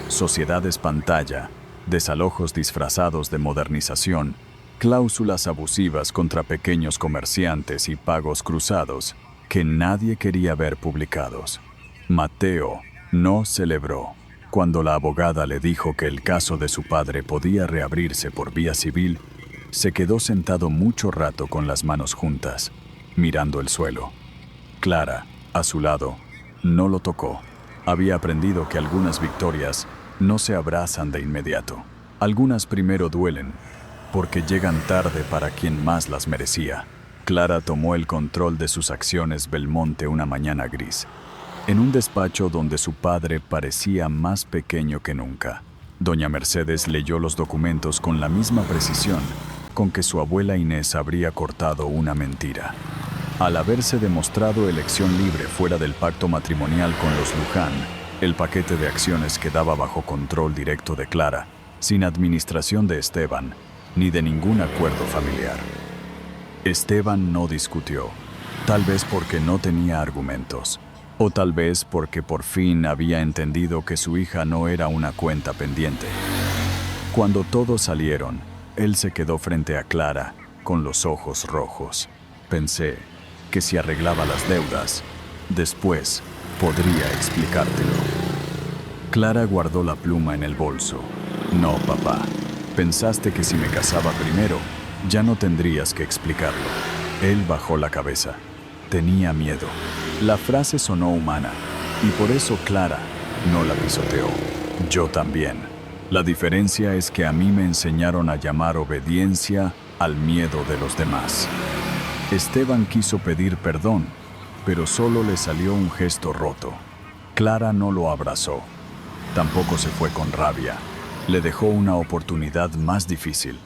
Sociedades pantalla, desalojos disfrazados de modernización, cláusulas abusivas contra pequeños comerciantes y pagos cruzados que nadie quería ver publicados. Mateo no celebró cuando la abogada le dijo que el caso de su padre podía reabrirse por vía civil. Se quedó sentado mucho rato con las manos juntas, mirando el suelo. Clara, a su lado, no lo tocó. Había aprendido que algunas victorias no se abrazan de inmediato. Algunas primero duelen, porque llegan tarde para quien más las merecía. Clara tomó el control de sus acciones Belmonte una mañana gris, en un despacho donde su padre parecía más pequeño que nunca. Doña Mercedes leyó los documentos con la misma precisión con que su abuela Inés habría cortado una mentira. Al haberse demostrado elección libre fuera del pacto matrimonial con los Luján, El paquete de acciones quedaba bajo control directo de Clara, sin administración de Esteban, ni de ningún acuerdo familiar. Esteban no discutió, tal vez porque no tenía argumentos, o tal vez porque por fin había entendido que su hija no era una cuenta pendiente. Cuando todos salieron, él se quedó frente a Clara, con los ojos rojos. Pensé que si arreglaba las deudas, después podría explicártelo. Clara guardó la pluma en el bolso. No, papá. Pensaste que si me casaba primero, ya no tendrías que explicarlo. Él bajó la cabeza. Tenía miedo. La frase sonó humana, y por eso Clara no la pisoteó. Yo también. La diferencia es que a mí me enseñaron a llamar obediencia al miedo de los demás. Esteban quiso pedir perdón, pero solo le salió un gesto roto. Clara no lo abrazó. Tampoco se fue con rabia. Le dejó una oportunidad más difícil: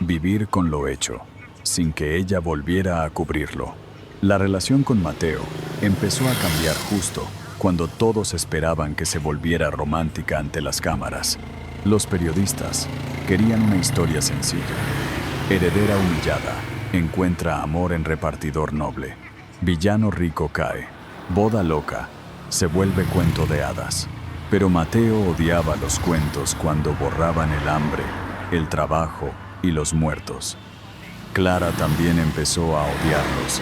vivir con lo hecho, sin que ella volviera a cubrirlo. La relación con Mateo empezó a cambiar justo cuando todos esperaban que se volviera romántica ante las cámaras. Los periodistas querían una historia sencilla. Heredera humillada encuentra amor en repartidor noble. Villano rico cae. Boda loca se vuelve cuento de hadas. Pero Mateo odiaba los cuentos cuando borraban el hambre, el trabajo y los muertos. Clara también empezó a odiarlos,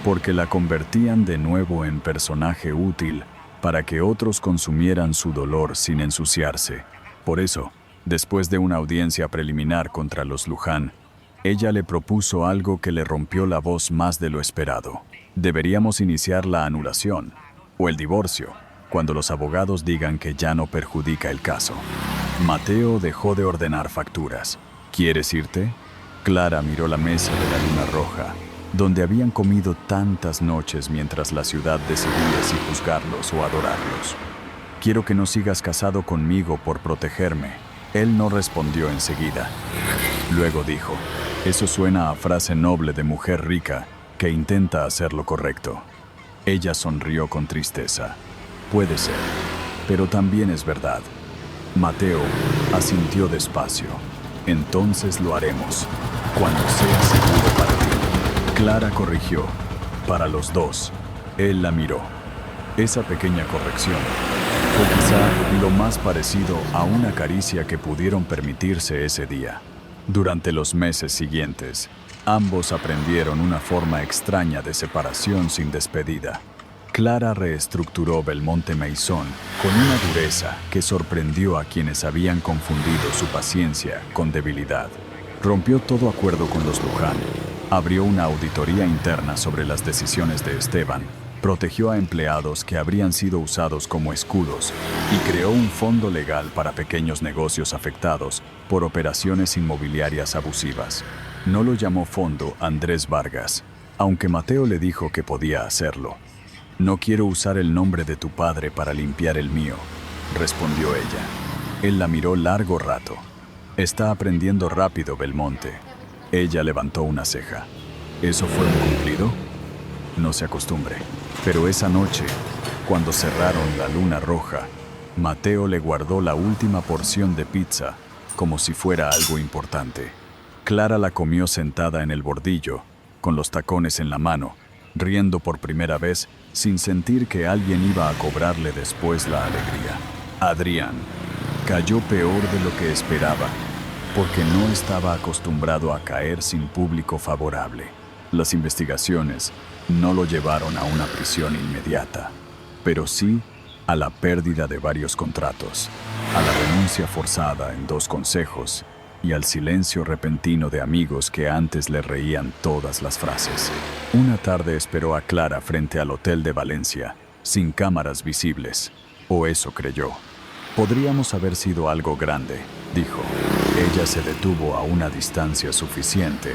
porque la convertían de nuevo en personaje útil para que otros consumieran su dolor sin ensuciarse. Por eso, después de una audiencia preliminar contra los Luján, ella le propuso algo que le rompió la voz más de lo esperado. Deberíamos iniciar la anulación o el divorcio cuando los abogados digan que ya no perjudica el caso. Mateo dejó de ordenar facturas. ¿Quieres irte? Clara miró la mesa de la luna roja, donde habían comido tantas noches mientras la ciudad decidía si juzgarlos o adorarlos. Quiero que no sigas casado conmigo por protegerme. Él no respondió enseguida. Luego dijo, eso suena a frase noble de mujer rica que intenta hacer lo correcto. Ella sonrió con tristeza. Puede ser, pero también es verdad. Mateo asintió despacio. Entonces lo haremos, cuando sea seguro para ti. Clara corrigió, para los dos. Él la miró. Esa pequeña corrección fue quizá lo más parecido a una caricia que pudieron permitirse ese día. Durante los meses siguientes, ambos aprendieron una forma extraña de separación sin despedida. Clara reestructuró Belmonte Maison con una dureza que sorprendió a quienes habían confundido su paciencia con debilidad. Rompió todo acuerdo con los Luján, abrió una auditoría interna sobre las decisiones de Esteban, protegió a empleados que habrían sido usados como escudos y creó un fondo legal para pequeños negocios afectados por operaciones inmobiliarias abusivas. No lo llamó Fondo Andrés Vargas, aunque Mateo le dijo que podía hacerlo. No quiero usar el nombre de tu padre para limpiar el mío, respondió ella. Él la miró largo rato. Está aprendiendo rápido, Belmonte. Ella levantó una ceja. ¿Eso fue un cumplido? No se acostumbre. Pero esa noche, cuando cerraron la luna roja, Mateo le guardó la última porción de pizza como si fuera algo importante. Clara la comió sentada en el bordillo, con los tacones en la mano, riendo por primera vez sin sentir que alguien iba a cobrarle después la alegría. Adrián cayó peor de lo que esperaba, porque no estaba acostumbrado a caer sin público favorable. Las investigaciones no lo llevaron a una prisión inmediata, pero sí a la pérdida de varios contratos, a la renuncia forzada en 2 consejos y al silencio repentino de amigos que antes le reían todas las frases. Una tarde esperó a Clara frente al Hotel de Valencia, sin cámaras visibles, o eso creyó. Podríamos haber sido algo grande, dijo. Ella se detuvo a una distancia suficiente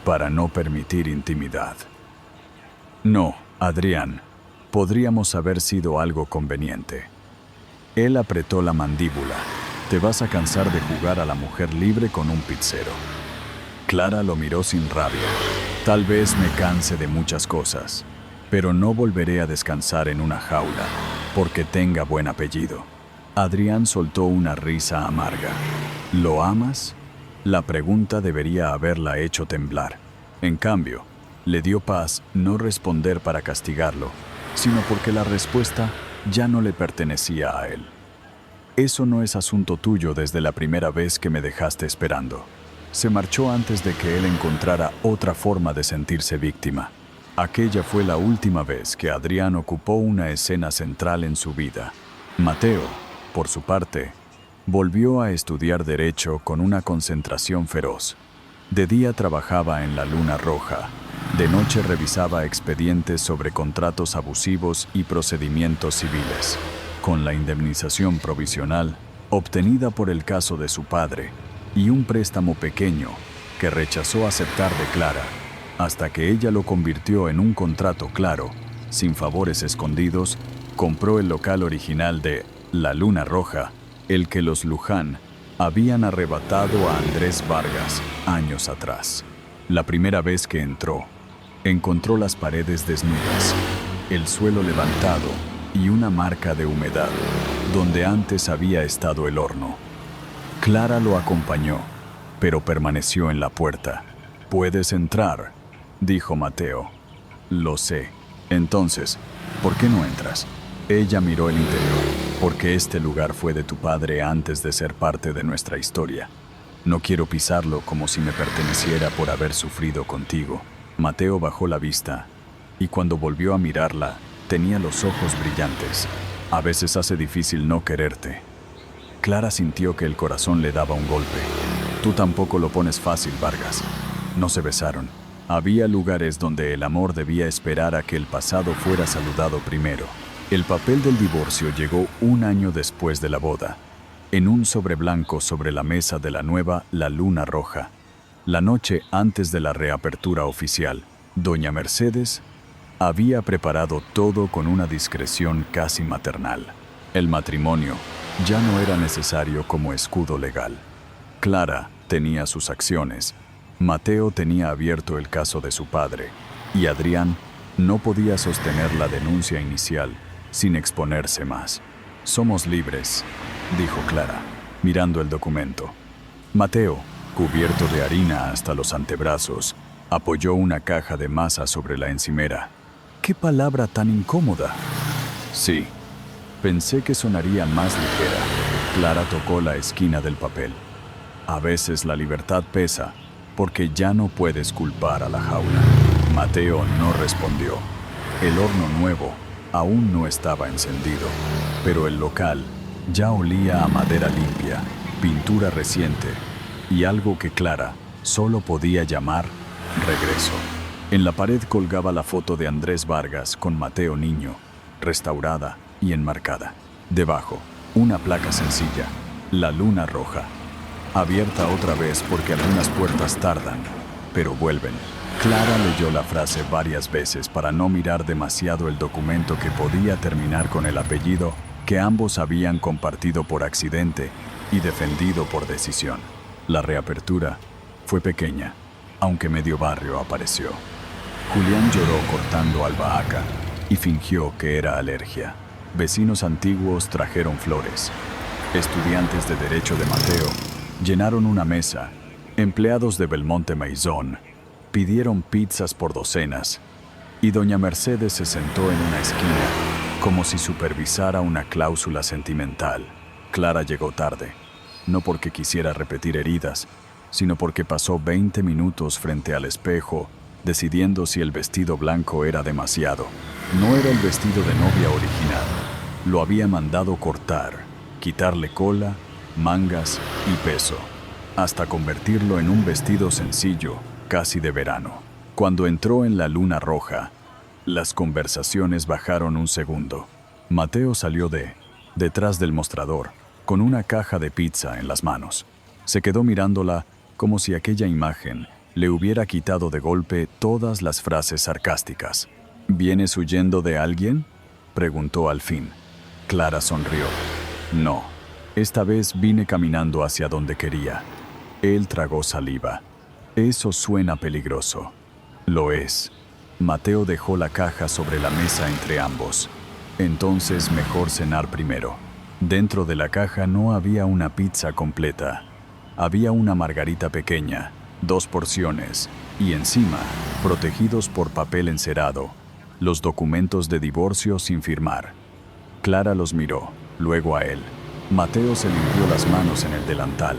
para no permitir intimidad. No, Adrián, podríamos haber sido algo conveniente. Él apretó la mandíbula. Te vas a cansar de jugar a la mujer libre con un pizzero. Clara lo miró sin rabia. Tal vez me canse de muchas cosas, pero no volveré a descansar en una jaula. porque tenga buen apellido. Adrián soltó una risa amarga. ¿Lo amas? La pregunta debería haberla hecho temblar. En cambio, le dio paz no responder para castigarlo, sino porque la respuesta ya no le pertenecía a él. Eso no es asunto tuyo desde la primera vez que me dejaste esperando. Se marchó antes de que él encontrara otra forma de sentirse víctima. Aquella fue la última vez que Adrián ocupó una escena central en su vida. Mateo, por su parte, volvió a estudiar Derecho con una concentración feroz. De día trabajaba en la Luna Roja, de noche revisaba expedientes sobre contratos abusivos y procedimientos civiles. Con la indemnización provisional, obtenida por el caso de su padre, y un préstamo pequeño que rechazó aceptar de Clara, hasta que ella lo convirtió en un contrato claro, sin favores escondidos, compró el local original de La Luna Roja, el que los Luján habían arrebatado a Andrés Vargas años atrás. La primera vez que entró, encontró las paredes desnudas, el suelo levantado y una marca de humedad donde antes había estado el horno. Clara lo acompañó, pero permaneció en la puerta. «Puedes entrar», dijo Mateo. «Lo sé. Entonces, ¿por qué no entras?» Ella miró el interior. «Porque este lugar fue de tu padre antes de ser parte de nuestra historia. No quiero pisarlo como si me perteneciera por haber sufrido contigo». Mateo bajó la vista, y cuando volvió a mirarla, tenía los ojos brillantes. «A veces hace difícil no quererte». Clara sintió que el corazón le daba un golpe. «Tú tampoco lo pones fácil, Vargas». No se besaron. Había lugares donde el amor debía esperar a que el pasado fuera saludado primero. El papel del divorcio llegó un año después de la boda, en un sobre blanco sobre la mesa de la nueva La Luna Roja. La noche antes de la reapertura oficial, doña Mercedes había preparado todo con una discreción casi maternal. El matrimonio ya no era necesario como escudo legal. Clara tenía sus acciones, Mateo tenía abierto el caso de su padre, y Adrián no podía sostener la denuncia inicial sin exponerse más. «Somos libres», dijo Clara, mirando el documento. Mateo, cubierto de harina hasta los antebrazos, apoyó una caja de masa sobre la encimera. «¿Qué palabra tan incómoda?» «Sí, pensé que sonaría más ligera». Clara tocó la esquina del papel. «A veces la libertad pesa, porque ya no puedes culpar a la jaula». Mateo no respondió. El horno nuevo aún no estaba encendido, pero el local ya olía a madera limpia, pintura reciente y algo que Clara solo podía llamar regreso. En la pared colgaba la foto de Andrés Vargas con Mateo niño, restaurada y enmarcada. Debajo, una placa sencilla, La Luna Roja, abierta otra vez porque algunas puertas tardan, pero vuelven. Clara leyó la frase varias veces para no mirar demasiado el documento que podía terminar con el apellido que ambos habían compartido por accidente y defendido por decisión. La reapertura fue pequeña, aunque medio barrio apareció. Julián lloró cortando albahaca y fingió que era alergia. Vecinos antiguos trajeron flores. Estudiantes de Derecho de Mateo llenaron una mesa. Empleados de Belmonte Maison pidieron pizzas por docenas, y doña Mercedes se sentó en una esquina como si supervisara una cláusula sentimental. Clara llegó tarde, no porque quisiera repetir heridas, sino porque pasó 20 minutos frente al espejo decidiendo si el vestido blanco era demasiado. No era el vestido de novia original. Lo había mandado cortar, quitarle cola, mangas y peso, hasta convertirlo en un vestido sencillo, casi de verano. Cuando entró en La Luna Roja, las conversaciones bajaron un segundo. Mateo salió detrás del mostrador, con una caja de pizza en las manos. Se quedó mirándola como si aquella imagen le hubiera quitado de golpe todas las frases sarcásticas. «¿Vienes huyendo de alguien?», preguntó al fin. Clara sonrió. «No, esta vez vine caminando hacia donde quería». Él tragó saliva. «Eso suena peligroso». «Lo es». Mateo dejó la caja sobre la mesa entre ambos. Entonces mejor cenar primero. Dentro de la caja no había una pizza completa. Había una margarita pequeña, 2 porciones, y encima, protegidos por papel encerado, los documentos de divorcio sin firmar. Clara los miró, luego a él. Mateo se limpió las manos en el delantal,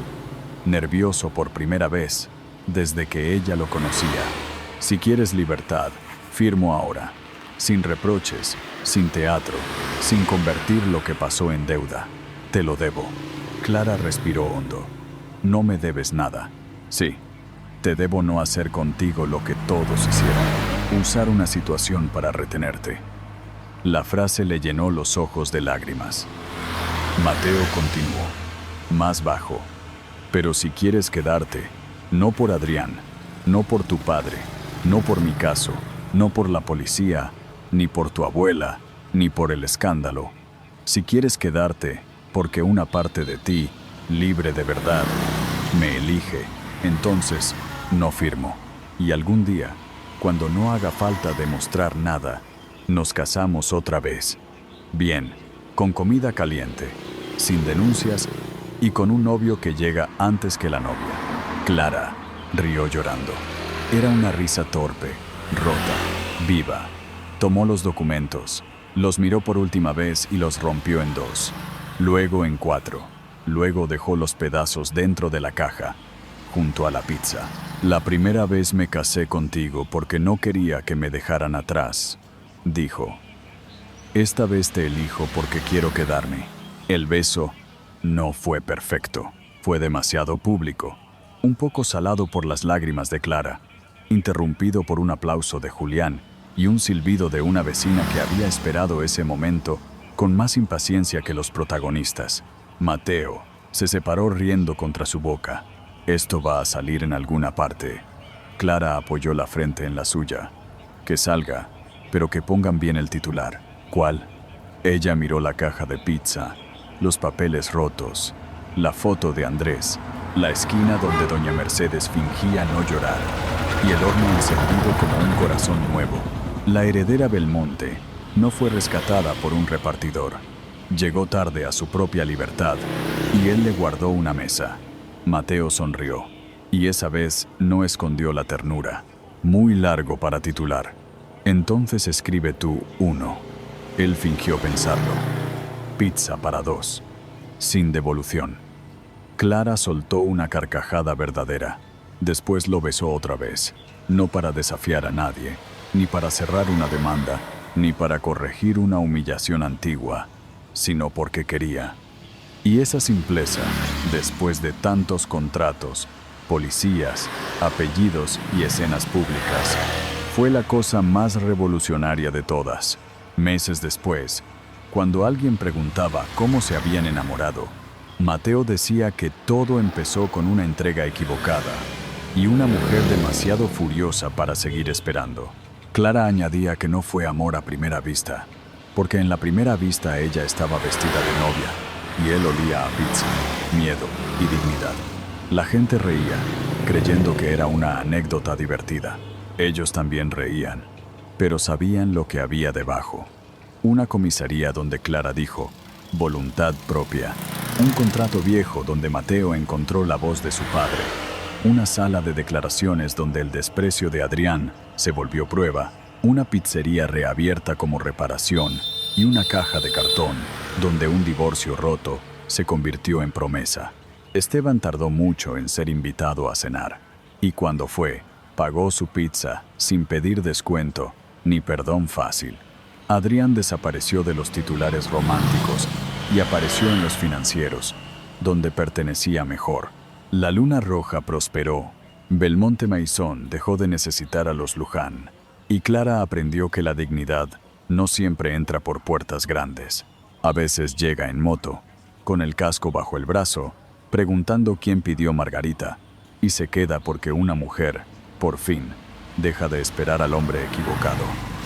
nervioso por primera vez, desde que ella lo conocía. Si quieres libertad, firmo ahora, sin reproches, sin teatro, sin convertir lo que pasó en deuda. Te lo debo. Clara respiró hondo. No me debes nada. Sí, te debo no hacer contigo lo que todos hicieron, usar una situación para retenerte. La frase le llenó los ojos de lágrimas. Mateo continuó, más bajo. Pero si quieres quedarte, no por Adrián, no por tu padre, no por mi caso, no por la policía, ni por tu abuela, ni por el escándalo. Si quieres quedarte, porque una parte de ti, libre de verdad, me elige, entonces no firmo. Y algún día, cuando no haga falta demostrar nada, nos casamos otra vez. Bien, con comida caliente, sin denuncias y con un novio que llega antes que la novia. Clara rió llorando. Era una risa torpe, rota, viva. Tomó los documentos, los miró por última vez y los rompió en 2, luego en 4. Luego dejó los pedazos dentro de la caja, junto a la pizza. La primera vez me casé contigo porque no quería que me dejaran atrás, dijo. Esta vez te elijo porque quiero quedarme. El beso no fue perfecto, fue demasiado público, un poco salado por las lágrimas de Clara, interrumpido por un aplauso de Julián y un silbido de una vecina que había esperado ese momento con más impaciencia que los protagonistas. Mateo se separó riendo contra su boca. Esto va a salir en alguna parte. Clara apoyó la frente en la suya. Que salga, pero que pongan bien el titular. ¿Cuál? Ella miró la caja de pizza, los papeles rotos, la foto de Andrés, la esquina donde doña Mercedes fingía no llorar y el horno encendido como un corazón nuevo. La heredera Belmonte no fue rescatada por un repartidor. Llegó tarde a su propia libertad y él le guardó una mesa. Mateo sonrió y esa vez no escondió la ternura. Muy largo para titular. Entonces escribe tú 1. Él fingió pensarlo. Pizza para 2. Sin devolución. Clara soltó una carcajada verdadera. Después lo besó otra vez. No para desafiar a nadie, ni para cerrar una demanda, ni para corregir una humillación antigua, sino porque quería. Y esa simpleza, después de tantos contratos, policías, apellidos y escenas públicas, fue la cosa más revolucionaria de todas. Meses después, cuando alguien preguntaba cómo se habían enamorado, Mateo decía que todo empezó con una entrega equivocada y una mujer demasiado furiosa para seguir esperando. Clara añadía que no fue amor a primera vista, porque en la primera vista ella estaba vestida de novia y él olía a pizza, miedo y dignidad. La gente reía, creyendo que era una anécdota divertida. Ellos también reían, pero sabían lo que había debajo. Una comisaría donde Clara dijo, voluntad propia. Un contrato viejo donde Mateo encontró la voz de su padre. Una sala de declaraciones donde el desprecio de Adrián se volvió prueba. Una pizzería reabierta como reparación y una caja de cartón donde un divorcio roto se convirtió en promesa. Esteban tardó mucho en ser invitado a cenar y cuando fue, pagó su pizza sin pedir descuento ni perdón fácil. Adrián desapareció de los titulares románticos y apareció en los financieros, donde pertenecía mejor. La luna roja prosperó. Belmonte Maison dejó de necesitar a los Luján y Clara aprendió que la dignidad no siempre entra por puertas grandes. A veces llega en moto, con el casco bajo el brazo, preguntando quién pidió margarita, y se queda porque una mujer, por fin, deja de esperar al hombre equivocado.